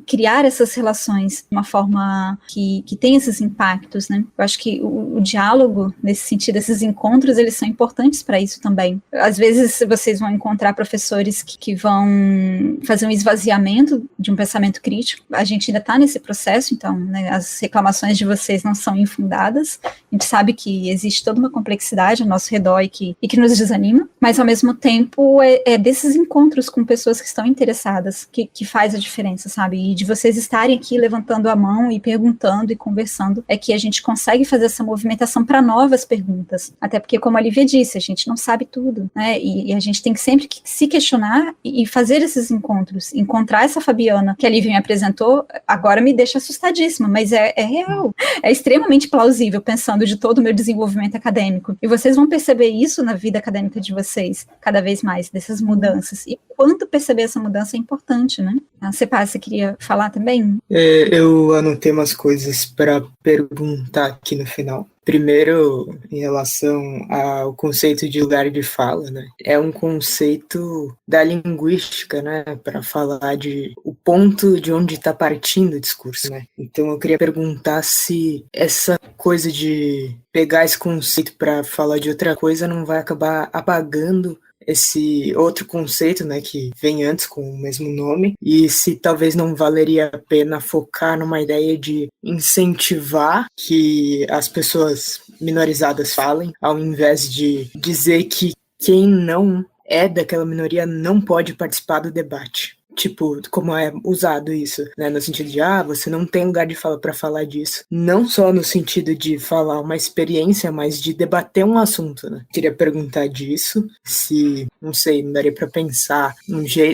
criar essas relações de uma forma que tem esses impactos, né? Eu acho que o diálogo, nesse sentido, esses encontros, eles são importantes para isso também. Às vezes vocês vão encontrar professores que vão fazer um esvaziamento de um pensamento crítico. A gente ainda está nesse processo, então, né, as reclamações de vocês não são infundadas. A gente sabe que existe toda uma complexidade ao nosso redor e que nos desanima, mas ao mesmo tempo é desses encontros com pessoas que estão interessadas que faz a diferença, sabe? E de vocês estarem aqui levantando a mão e perguntando e conversando, é que a gente consegue fazer essa movimentação para novas perguntas. Até porque, como a Lívia disse, a gente não sabe tudo, né? E a gente tem que sempre se questionar e fazer esses encontros. Encontrar essa Fabiana que a Lívia me apresentou, agora me deixa assustadíssima, mas é real. É extremamente plausível, pensando de todo o meu desenvolvimento acadêmico. E vocês vão perceber isso na vida acadêmica de vocês, cada vez mais, dessas mudanças. E quanto perceber essa mudança é importante, né? Sepá, você queria falar também? Eu anotei umas coisas para perguntar aqui no final. Primeiro, em relação ao conceito de lugar de fala, né? É um conceito da linguística, né? Para falar de o ponto de onde está partindo o discurso, né? Então eu queria perguntar se essa coisa de pegar esse conceito para falar de outra coisa não vai acabar apagando esse outro conceito, né, que vem antes com o mesmo nome, e se talvez não valeria a pena focar numa ideia de incentivar que as pessoas minorizadas falem, ao invés de dizer que quem não é daquela minoria não pode participar do debate. Tipo, como é usado isso, né? No sentido de, você não tem lugar de fala para falar disso. Não só no sentido de falar uma experiência, mas de debater um assunto, né? Queria perguntar disso, se, não sei, não daria para pensar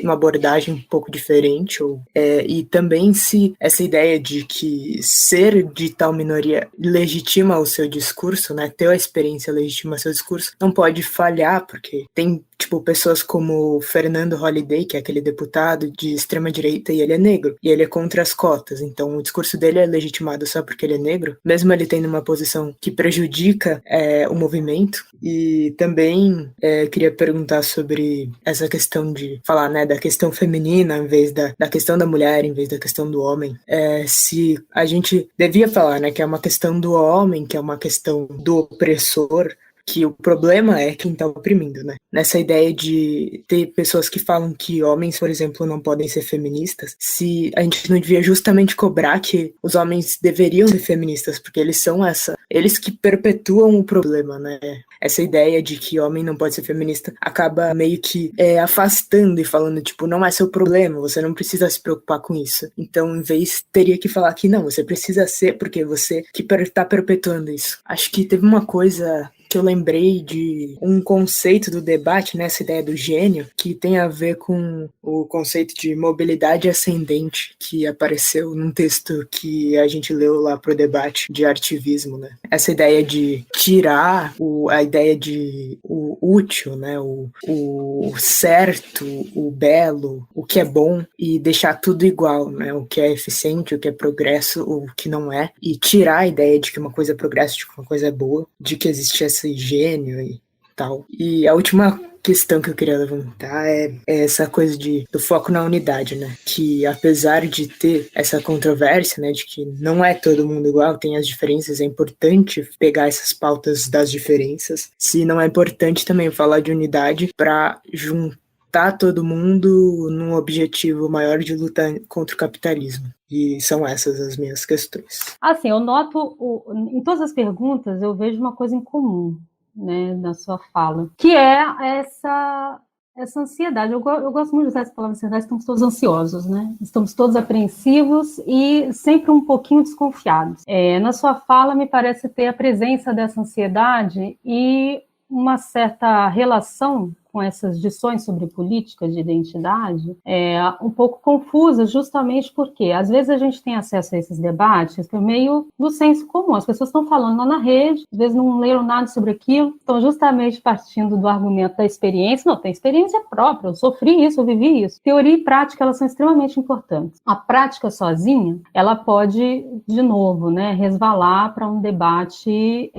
uma abordagem um pouco diferente, e também se essa ideia de que ser de tal minoria legitima o seu discurso, né? Ter a experiência legitima o seu discurso, não pode falhar, porque tem, tipo, pessoas como Fernando Holliday, que é aquele deputado de extrema-direita, e ele é negro, e ele é contra as cotas, então o discurso dele é legitimado só porque ele é negro, mesmo ele tendo uma posição que prejudica o movimento. E também queria perguntar sobre essa questão de falar, né, da questão feminina em vez da questão da mulher, em vez da questão do homem, se a gente devia falar, né, que é uma questão do homem, que é uma questão do opressor, que o problema é quem está oprimindo, né? Nessa ideia de ter pessoas que falam que homens, por exemplo, não podem ser feministas, se a gente não devia justamente cobrar que os homens deveriam ser feministas, porque eles são eles que perpetuam o problema, né? Essa ideia de que homem não pode ser feminista acaba meio que afastando e falando, tipo, não é seu problema, você não precisa se preocupar com isso. Então, em vez, teria que falar que não, você precisa ser, porque você que está perpetuando isso. Acho que teve uma coisa que eu lembrei de um conceito do debate, né, essa ideia do gênio, que tem a ver com o conceito de mobilidade ascendente, que apareceu num texto que a gente leu lá pro debate de artivismo, né? Essa ideia de tirar a ideia de o útil, né, o certo, o belo, o que é bom, e deixar tudo igual, né, o que é eficiente, o que é progresso, o que não é, e tirar a ideia de que uma coisa é progresso, de que uma coisa é boa, de que existe esse gênio e tal. E a última questão que eu queria levantar é essa coisa do foco na unidade, né? Que apesar de ter essa controvérsia, né, de que não é todo mundo igual, tem as diferenças, é importante pegar essas pautas das diferenças. Se não é importante também falar de unidade para juntar todo mundo num objetivo maior de lutar contra o capitalismo. E são essas as minhas questões. Assim, eu noto, em todas as perguntas, eu vejo uma coisa em comum, né, na sua fala, que é essa ansiedade. Eu gosto muito de usar essa palavra ansiedade, estamos todos ansiosos, né? Estamos todos apreensivos e sempre um pouquinho desconfiados. Na sua fala, me parece ter a presença dessa ansiedade e uma certa relação com essas discussões sobre política de identidade, um pouco confusa, justamente porque, às vezes, a gente tem acesso a esses debates por meio do senso comum. As pessoas estão falando lá na rede, às vezes não leram nada sobre aquilo, estão justamente partindo do argumento da experiência. Não, tem experiência própria, eu sofri isso, eu vivi isso. Teoria e prática, elas são extremamente importantes. A prática sozinha, ela pode, de novo, né, resvalar para um debate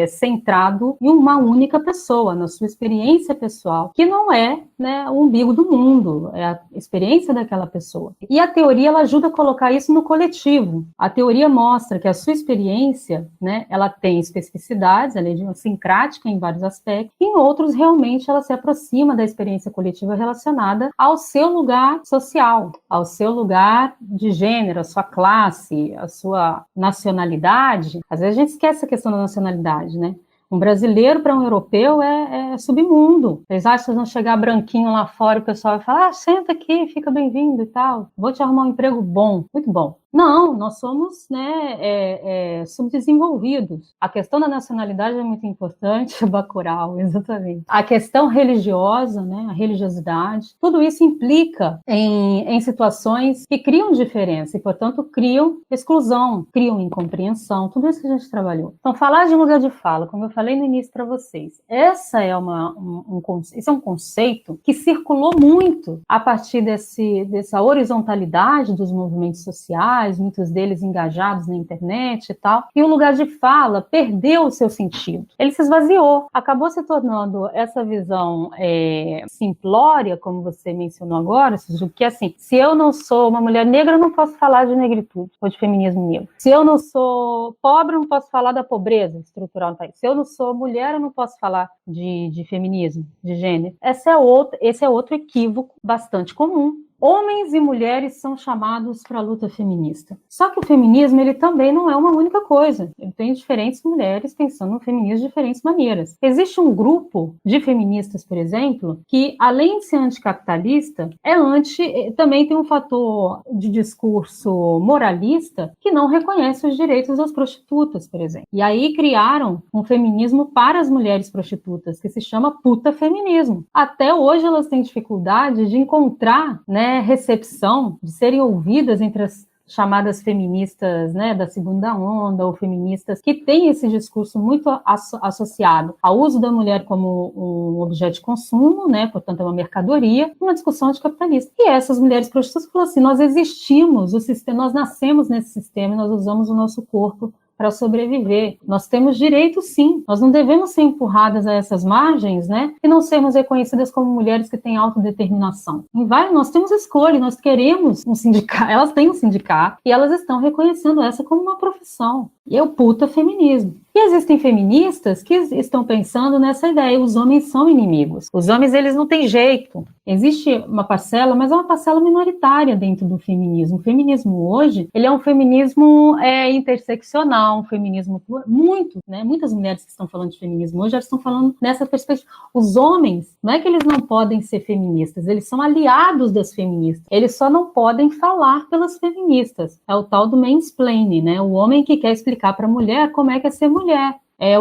centrado em uma única pessoa, na sua experiência pessoal, sexual, que não é, né, o umbigo do mundo, é a experiência daquela pessoa. E a teoria, ela ajuda a colocar isso no coletivo. A teoria mostra que a sua experiência, né, ela tem especificidades, ela é idiosincrática em vários aspectos, e em outros, realmente, ela se aproxima da experiência coletiva relacionada ao seu lugar social, ao seu lugar de gênero, a sua classe, a sua nacionalidade. Às vezes a gente esquece a questão da nacionalidade, né? Um brasileiro para um europeu é submundo. Eles acham que vocês vão chegar branquinho lá fora e o pessoal vai falar, senta aqui, fica bem-vindo e tal. Vou te arrumar um emprego bom, muito bom. Não, nós somos, né, subdesenvolvidos. A questão da nacionalidade é muito importante, Bacurau, exatamente. A questão religiosa, né, a religiosidade, tudo isso implica em situações que criam diferença e, portanto, criam exclusão, criam incompreensão, tudo isso que a gente trabalhou. Então, falar de lugar de fala, como eu falei no início para vocês, esse é um conceito que circulou muito a partir dessa horizontalidade dos movimentos sociais, muitos deles engajados na internet e tal, e o lugar de fala perdeu o seu sentido. Ele se esvaziou, acabou se tornando essa visão simplória, como você mencionou agora, que assim, se eu não sou uma mulher negra, eu não posso falar de negritude ou de feminismo negro. Se eu não sou pobre, eu não posso falar da pobreza estrutural do país. Se eu não sou mulher, eu não posso falar de feminismo, de gênero. Esse é outro equívoco bastante comum. Homens e mulheres são chamados para a luta feminista. Só que o feminismo, ele também não é uma única coisa. Ele tem diferentes mulheres pensando no feminismo de diferentes maneiras. Existe um grupo de feministas, por exemplo, que, além de ser anticapitalista, também tem um fator de discurso moralista que não reconhece os direitos das prostitutas, por exemplo. E aí criaram um feminismo para as mulheres prostitutas, que se chama puta feminismo. Até hoje elas têm dificuldade de encontrar, né, recepção, de serem ouvidas entre as chamadas feministas, né, da segunda onda, ou feministas que têm esse discurso muito associado ao uso da mulher como um objeto de consumo, né, portanto é uma mercadoria, uma discussão anticapitalista. E essas mulheres prostitutas falam assim, nós existimos, nós nascemos nesse sistema e nós usamos o nosso corpo para sobreviver. Nós temos direito, sim. Nós não devemos ser empurradas a essas margens, né? E não sermos reconhecidas como mulheres que têm autodeterminação. Nós temos escolha, nós queremos um sindicato. Elas têm um sindicato e elas estão reconhecendo essa como uma profissão. E é o puta feminismo. E existem feministas que estão pensando nessa ideia, os homens são inimigos. Os homens, eles não têm jeito. Existe uma parcela, mas é uma parcela minoritária dentro do feminismo. O feminismo hoje, ele é um feminismo interseccional, um feminismo muitas mulheres que estão falando de feminismo hoje, elas estão falando nessa perspectiva. Os homens, não é que eles não podem ser feministas, eles são aliados das feministas. Eles só não podem falar pelas feministas. É o tal do mansplaining, né? O homem que quer explicar para a mulher como é que é ser mulher.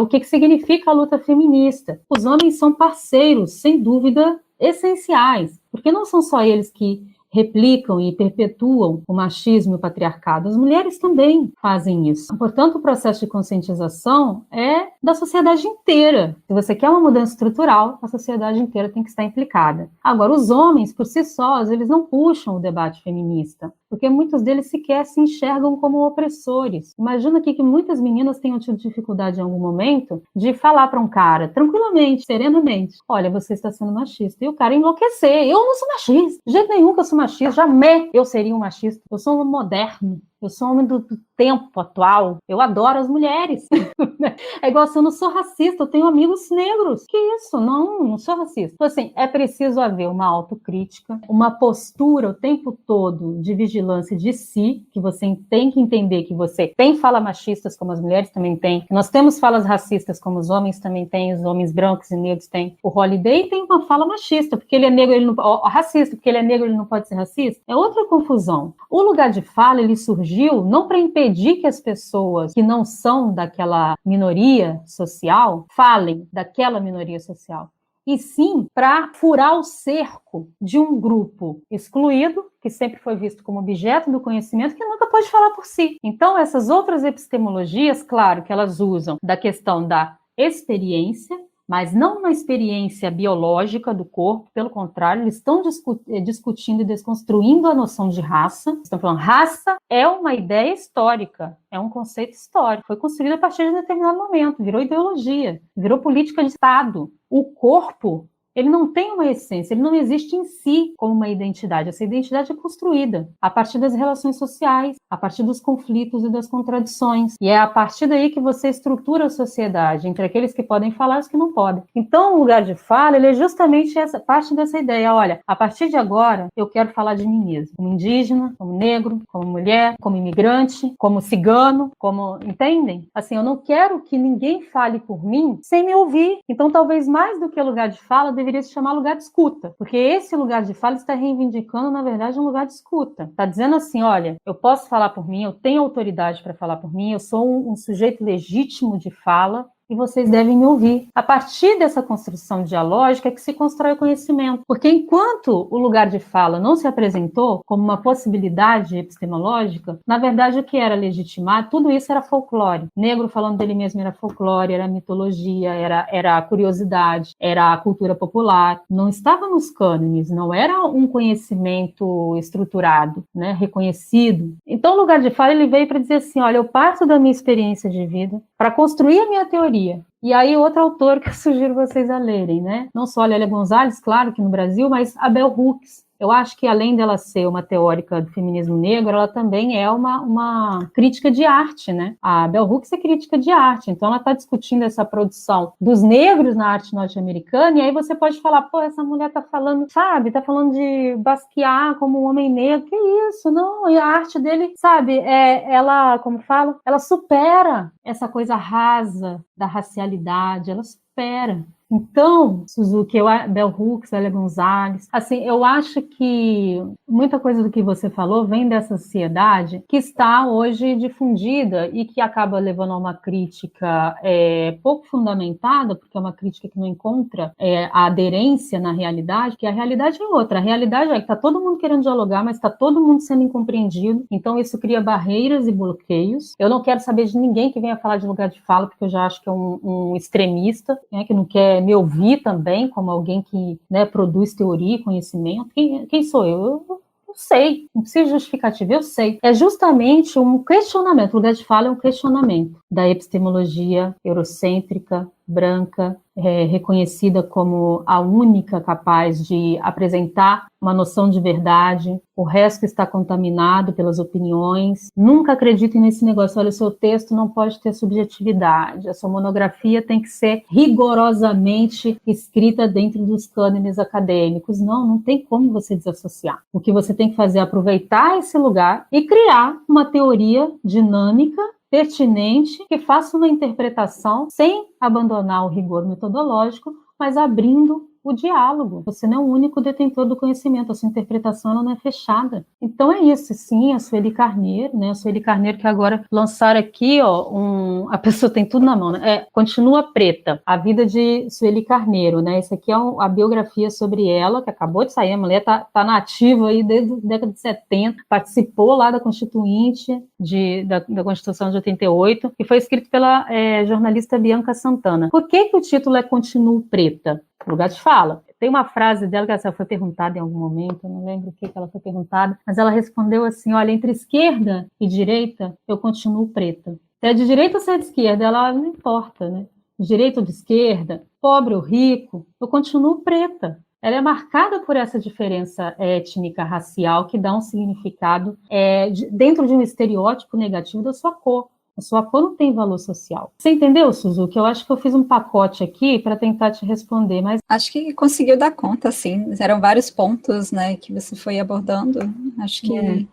O que significa a luta feminista. Os homens são parceiros, sem dúvida, essenciais, porque não são só eles que replicam e perpetuam o machismo e o patriarcado. As mulheres também fazem isso. Portanto, o processo de conscientização é da sociedade inteira. Se você quer uma mudança estrutural, a sociedade inteira tem que estar implicada. Agora, os homens, por si sós, eles não puxam o debate feminista, porque muitos deles sequer se enxergam como opressores. Imagina aqui que muitas meninas tenham tido dificuldade em algum momento de falar para um cara, tranquilamente, serenamente, olha, você está sendo machista. E o cara enlouquecer. Eu não sou machista. De jeito nenhum que eu sou machista. Jamais eu seria um machista. Eu sou um moderno. Eu sou um homem do tempo atual. Eu adoro as mulheres. É igual assim, eu não sou racista, eu tenho amigos negros. Que isso? Não sou racista. Então, assim, é preciso haver uma autocrítica, uma postura o tempo todo de vigilância de si, que você tem que entender que você tem falas machistas, como as mulheres também têm. Nós temos falas racistas, como os homens também têm, os homens brancos e negros têm. O Holiday tem uma fala machista, porque ele é negro, ele não... racista, porque ele é negro, ele não pode ser racista. É outra confusão. O lugar de fala, ele surgiu não para impedir que as pessoas que não são daquela minoria social falem daquela minoria social, e sim para furar o cerco de um grupo excluído, que sempre foi visto como objeto do conhecimento, que nunca pode falar por si. Então, essas outras epistemologias, claro que elas usam da questão da experiência, mas não uma experiência biológica do corpo, pelo contrário, eles estão discutindo e desconstruindo a noção de raça. Estão falando, raça é uma ideia histórica, é um conceito histórico, foi construído a partir de um determinado momento, virou ideologia, virou política de Estado. O corpo ele não tem uma essência, ele não existe em si como uma identidade. Essa identidade é construída a partir das relações sociais, a partir dos conflitos e das contradições. E é a partir daí que você estrutura a sociedade, entre aqueles que podem falar e os que não podem. Então, o lugar de fala, ele é justamente essa parte dessa ideia. Olha, a partir de agora, eu quero falar de mim mesmo, como indígena, como negro, como mulher, como imigrante, como cigano, como... Entendem? Assim, eu não quero que ninguém fale por mim sem me ouvir. Então, talvez mais do que lugar de fala, deveria se chamar lugar de escuta. Porque esse lugar de fala está reivindicando, na verdade, um lugar de escuta. Está dizendo assim, olha, eu posso falar por mim, eu tenho autoridade para falar por mim, eu sou um sujeito legítimo de fala, e vocês devem me ouvir. A partir dessa construção dialógica é que se constrói o conhecimento. Porque enquanto o lugar de fala não se apresentou como uma possibilidade epistemológica, na verdade o que era legitimar, tudo isso era folclore. Negro falando dele mesmo era folclore, era mitologia, era curiosidade, era a cultura popular. Não estava nos cânones, não era um conhecimento estruturado, né, reconhecido. Então o lugar de fala ele veio para dizer assim, olha, eu parto da minha experiência de vida para construir a minha teoria. E aí, outro autor que eu sugiro vocês a lerem, né? Não só a Lélia Gonzalez, claro que no Brasil, mas a Bell Hooks. Eu acho que, além dela ser uma teórica do feminismo negro, ela também é uma crítica de arte, né? A Bell Hooks é crítica de arte, então ela está discutindo essa produção dos negros na arte norte-americana, e aí você pode falar, pô, essa mulher está falando, sabe, está falando de Basquiat como um homem negro, que isso? Não, e a arte dele, sabe, ela, como fala, ela supera essa coisa rasa da racialidade, ela supera. Então, Suzuki, Bell Hooks, Lélia Gonzalez, assim, eu acho que muita coisa do que você falou vem dessa sociedade que está hoje difundida e que acaba levando a uma crítica pouco fundamentada, porque é uma crítica que não encontra a aderência na realidade, que a realidade é outra. A realidade é que está todo mundo querendo dialogar, mas está todo mundo sendo incompreendido, então isso cria barreiras e bloqueios. Eu não quero saber de ninguém que venha falar de lugar de fala, porque eu já acho que é um extremista, né, que não quer me ouvir também, como alguém que, né, produz teoria e conhecimento. Quem sou eu? Eu sei, não precisa de justificativa, eu sei. É justamente um questionamento, o lugar de fala é um questionamento da epistemologia eurocêntrica, branca, reconhecida como a única capaz de apresentar uma noção de verdade, o resto está contaminado pelas opiniões. Nunca acreditem nesse negócio, olha, o seu texto não pode ter subjetividade, a sua monografia tem que ser rigorosamente escrita dentro dos cânones acadêmicos. Não tem como você desassociar. O que você tem que fazer é aproveitar esse lugar e criar uma teoria dinâmica, pertinente, que faça uma interpretação sem abandonar o rigor metodológico, mas abrindo o diálogo. Você não é o único detentor do conhecimento, a sua interpretação ela não é fechada. Então é isso, sim, a Sueli Carneiro, né? A Sueli Carneiro que agora lançaram aqui, ó, a pessoa tem tudo na mão, né? Continua Preta, a vida de Sueli Carneiro, né? Esse aqui é a biografia sobre ela, que acabou de sair, a mulher tá na ativa aí desde a década de 70, participou lá da Constituinte, da Constituição de 88, e foi escrito pela jornalista Bianca Santana. Por que o título é Continuo Preta? Lugar de fala. Tem uma frase dela que ela foi perguntada em algum momento, eu não lembro o que ela foi perguntada, mas ela respondeu assim, olha, entre esquerda e direita, eu continuo preta. Se é de direita ou se é de esquerda, ela não importa, né? De direita ou de esquerda, pobre ou rico, eu continuo preta. Ela é marcada por essa diferença étnica, racial, que dá um significado dentro de um estereótipo negativo da sua cor. A sua cor não tem valor social. Você entendeu, Suzuki? Eu acho que eu fiz um pacote aqui para tentar te responder, mas... Acho que conseguiu dar conta, sim. Eram vários pontos, né, que você foi abordando. Acho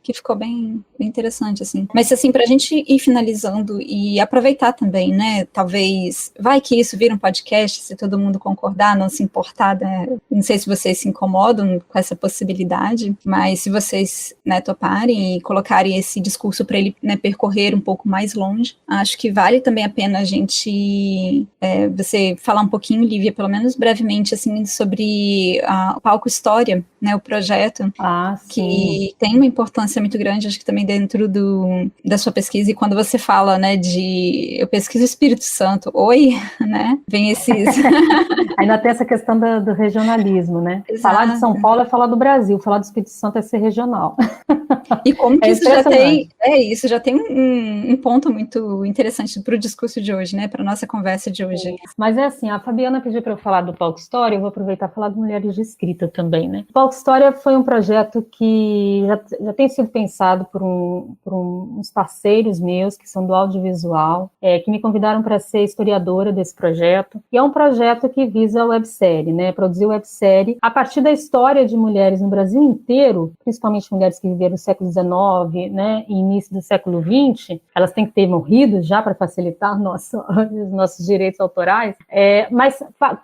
que ficou bem interessante, assim. Mas, assim, para a gente ir finalizando e aproveitar também, né, talvez... Vai que isso vira um podcast, se todo mundo concordar, não se importar, né? Não sei se vocês se incomodam com essa possibilidade, mas se vocês, né, toparem e colocarem esse discurso para ele, né, percorrer um pouco mais longe, acho que vale também a pena a gente, você falar um pouquinho, Lívia, pelo menos brevemente, assim, sobre o Palco História, né, o projeto, que tem uma importância muito grande, acho que também dentro da sua pesquisa, e quando você fala, né, eu pesquiso o Espírito Santo, né, vem esses... Ainda tem essa questão do regionalismo, né? Exato. Falar de São Paulo é falar do Brasil, falar do Espírito Santo é ser regional. E como que isso já tem um ponto muito muito interessante para o discurso de hoje, né? Para a nossa conversa de hoje. Mas é assim, a Fabiana pediu para eu falar do Palco História, eu vou aproveitar e falar de Mulheres de Escrita também, né? O Palco História foi um projeto que já tem sido pensado por uns parceiros meus, que são do audiovisual, que me convidaram para ser historiadora desse projeto. E é um projeto que visa a websérie, né? Produzir websérie a partir da história de mulheres no Brasil inteiro, principalmente mulheres que viveram no século XIX, né? E início do século XX. Elas têm que ter morrido já para facilitar os nossos direitos autorais, mas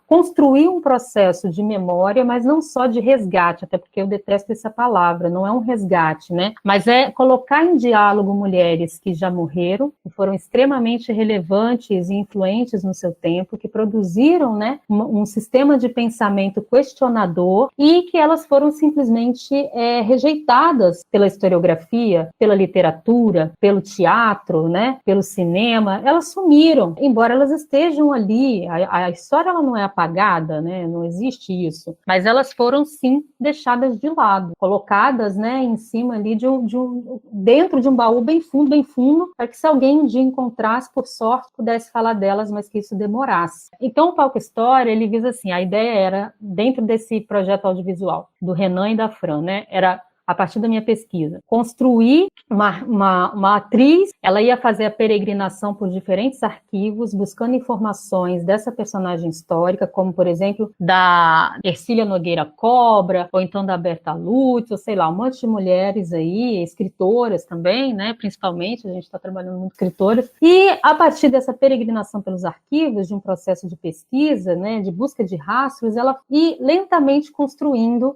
construir um processo de memória, mas não só de resgate, até porque eu detesto essa palavra, não é um resgate, né? Mas é colocar em diálogo mulheres que já morreram, que foram extremamente relevantes e influentes no seu tempo, que produziram, né, um sistema de pensamento questionador e que elas foram simplesmente rejeitadas pela historiografia, pela literatura, pelo teatro, né, pelo cinema. Elas sumiram, embora elas estejam ali. A história ela não é apagada, né, não existe isso, mas elas foram sim deixadas de lado, colocadas, né, em cima ali dentro de um baú bem fundo, para que se alguém um dia encontrasse, por sorte, pudesse falar delas, mas que isso demorasse. Então o Palco História, ele visa assim, a ideia era, dentro desse projeto audiovisual, do Renan e da Fran, né, era, a partir da minha pesquisa, construir uma atriz, ela ia fazer a peregrinação por diferentes arquivos, buscando informações dessa personagem histórica, como, por exemplo, da Ercília Nogueira Cobra, ou então da Berta Lutz, ou sei lá, um monte de mulheres aí, escritoras também, né, principalmente, a gente está trabalhando muito escritoras, e a partir dessa peregrinação pelos arquivos, de um processo de pesquisa, né, de busca de rastros, ela ia lentamente construindo,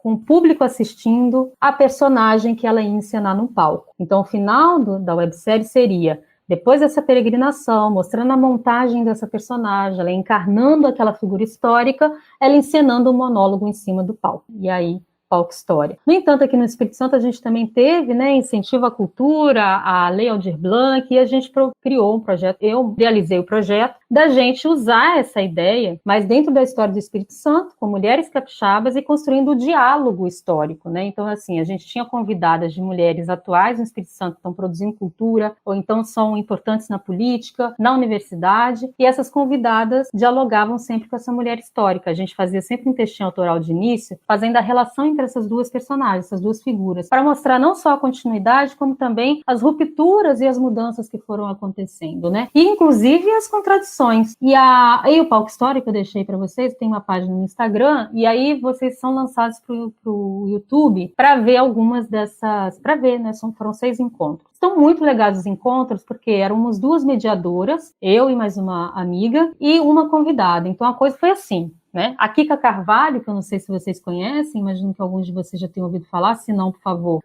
com o público assistindo, a personagem que ela ia encenar no palco. Então, o final da websérie seria, depois dessa peregrinação, mostrando a montagem dessa personagem, ela encarnando aquela figura histórica, ela encenando um monólogo em cima do palco. E aí, Palco História. No entanto, aqui no Espírito Santo a gente também teve, né, incentivo à cultura, a Lei Aldir Blanc, e a gente criou um projeto, eu realizei o projeto, da gente usar essa ideia, mas dentro da história do Espírito Santo, com mulheres capixabas e construindo o diálogo histórico, né? Então, assim, a gente tinha convidadas de mulheres atuais no Espírito Santo que estão produzindo cultura, ou então são importantes na política, na universidade, e essas convidadas dialogavam sempre com essa mulher histórica. A gente fazia sempre um textinho autoral de início, fazendo a relação entre essas duas personagens, essas duas figuras, para mostrar não só a continuidade, como também as rupturas e as mudanças que foram acontecendo, né? E, inclusive, as contradições. E aí o Palco História que eu deixei para vocês, tem uma página no Instagram, e aí vocês são lançados pro YouTube para ver algumas dessas, né? Foram 6 encontros. Estão muito legais os encontros, porque éramos 2 mediadoras, eu e mais uma amiga, e uma convidada. Então a coisa foi assim, né? A Kika Carvalho, que eu não sei se vocês conhecem, imagino que alguns de vocês já tenham ouvido falar, se não, por favor,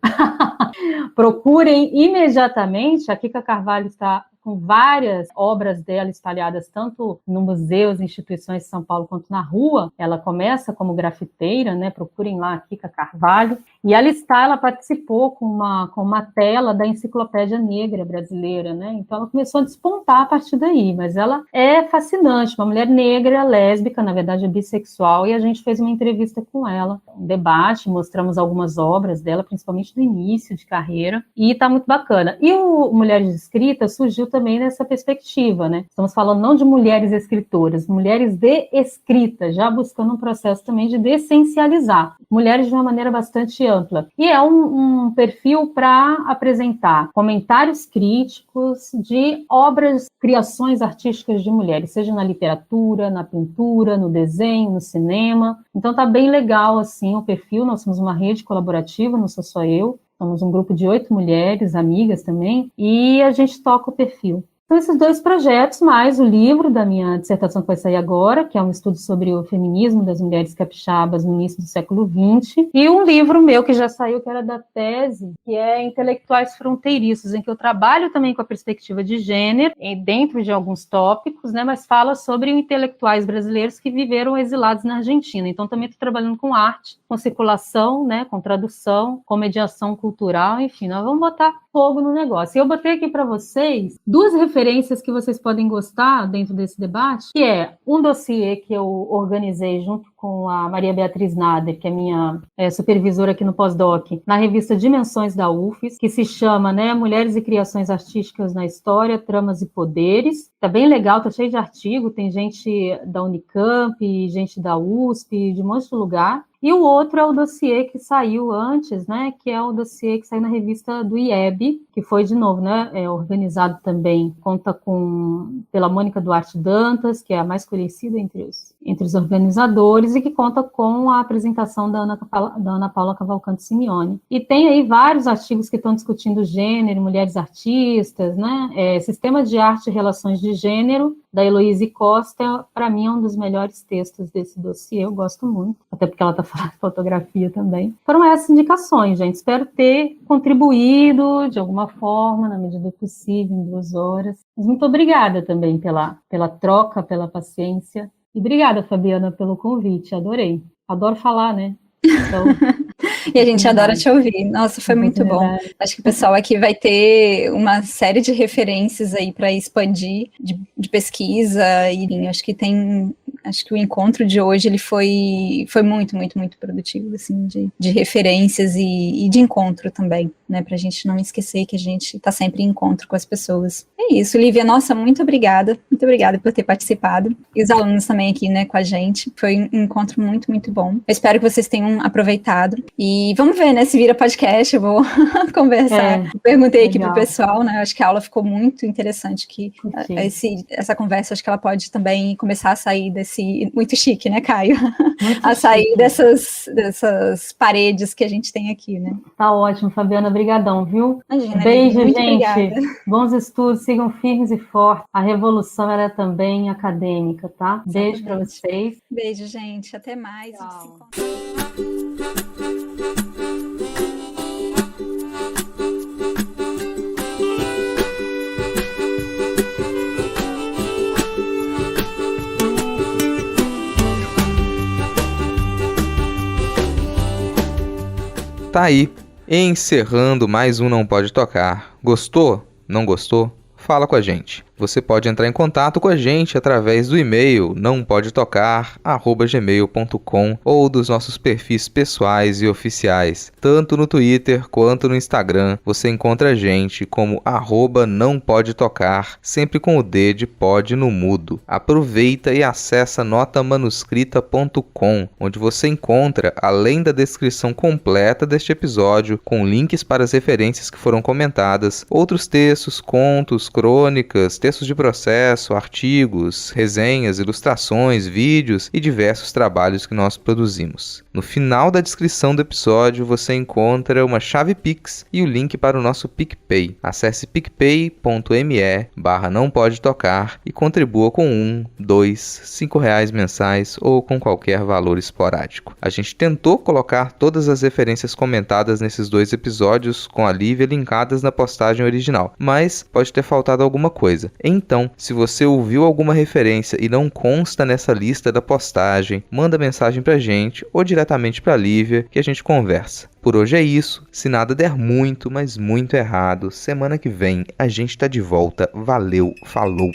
procurem imediatamente. A Kika Carvalho está com várias obras dela espalhadas tanto no museus e instituições de São Paulo quanto na rua. Ela começa como grafiteira, né? Procurem lá a Kika Carvalho. E ela participou com uma tela da Enciclopédia Negra Brasileira, né? Então ela começou a despontar a partir daí, mas ela é fascinante, uma mulher negra, lésbica, na verdade é bissexual, e a gente fez uma entrevista com ela, um debate, mostramos algumas obras dela, principalmente do início de carreira, e tá muito bacana. E o Mulheres de Escrita surgiu também nessa perspectiva, né? Estamos falando não de mulheres escritoras, mulheres de escrita, já buscando um processo também de dessencializar mulheres de uma maneira bastante ampla. E é um perfil para apresentar comentários críticos de obras, criações artísticas de mulheres, seja na literatura, na pintura, no desenho, no cinema. Então tá bem legal assim o perfil. Nós somos uma rede colaborativa, não sou só eu. Somos um grupo de 8 mulheres, amigas também, e a gente toca o perfil. Então, esses 2 projetos, mais o livro da minha dissertação que vai sair agora, que é um estudo sobre o feminismo das mulheres capixabas no início do século XX, e um livro meu que já saiu, que era da tese, que é Intelectuais Fronteiriços, em que eu trabalho também com a perspectiva de gênero, dentro de alguns tópicos, né, mas fala sobre intelectuais brasileiros que viveram exilados na Argentina. Então, também estou trabalhando com arte, com circulação, né, com tradução, com mediação cultural, enfim, nós vamos botar fogo no negócio. E eu botei aqui para vocês 2 referências referências que vocês podem gostar dentro desse debate, que é um dossiê que eu organizei junto com a Maria Beatriz Nader, que é minha supervisora aqui no pós-doc, na revista Dimensões da UFES, que se chama, né, Mulheres e Criações Artísticas na História, Tramas e Poderes. Tá bem legal, tá cheio de artigo, tem gente da Unicamp, gente da USP, de um monte de lugar. E o outro é o dossiê que saiu antes, né, que é o dossiê que saiu na revista do IEB, que foi, de novo, né, organizado também, conta pela Mônica Duarte Dantas, que é a mais conhecida entre os organizadores, e que conta com a apresentação da Ana Paula Cavalcante Simeone. E tem aí vários artigos que estão discutindo gênero, mulheres artistas, né, sistema de arte e relações de gênero, da Heloíse Costa, para mim é um dos melhores textos desse dossiê, eu gosto muito, até porque ela está falando de fotografia também. Foram essas indicações, gente, espero ter contribuído de alguma forma, na medida do possível, em 2 horas. Mas muito obrigada também pela troca, pela paciência, e obrigada, Fabiana, pelo convite, adorei. Adoro falar, né? Então... E a gente adora te ouvir. Nossa, foi muito bom. Acho que o pessoal aqui vai ter uma série de referências aí para expandir de pesquisa. E acho que o encontro de hoje ele foi muito, muito, muito produtivo, assim, de referências e de encontro também, né? Pra gente não esquecer que a gente tá sempre em encontro com as pessoas. É isso, Lívia. Nossa, muito obrigada. Muito obrigada por ter participado. E os alunos também aqui, né, com a gente. Foi um encontro muito, muito bom. Eu espero que vocês tenham aproveitado. E vamos ver, né, se vira podcast, eu vou conversar. Perguntei aqui pro pessoal, né, acho que a aula ficou muito interessante, que essa conversa, acho que ela pode também começar a sair muito chique, né, Caio? A sair dessas paredes que a gente tem aqui, né? Tá ótimo, Fabiana, brigadão, viu? Imagina, beijo, muito gente. Obrigada. Bons estudos, sigam firmes e fortes. A revolução, ela é também acadêmica, tá? Beijo para vocês. Beijo, gente. Até mais. Tchau. Tá aí, encerrando mais um Não Pode Tocar. Gostou? Não gostou? Fala com a gente. Você pode entrar em contato com a gente através do e-mail nãopodetocar@gmail.com ou dos nossos perfis pessoais e oficiais. Tanto no Twitter quanto no Instagram, você encontra a gente como @nãopodetocar, sempre com o D de pod no mudo. Aproveita e acessa notamanuscrita.com, onde você encontra, além da descrição completa deste episódio, com links para as referências que foram comentadas, outros textos, contos, crônicas, textos de processo, artigos, resenhas, ilustrações, vídeos e diversos trabalhos que nós produzimos. No final da descrição do episódio você encontra uma chave Pix e o link para o nosso PicPay. Acesse picpay.me/nãopodetocar e contribua com R$1, R$2, R$5 mensais ou com qualquer valor esporádico. A gente tentou colocar todas as referências comentadas nesses 2 episódios com a Lívia linkadas na postagem original, mas pode ter faltado alguma coisa. Então, se você ouviu alguma referência e não consta nessa lista da postagem, manda mensagem pra gente ou diretamente pra Lívia que a gente conversa. Por hoje é isso. Se nada der muito, mas muito errado, semana que vem a gente tá de volta. Valeu, falou!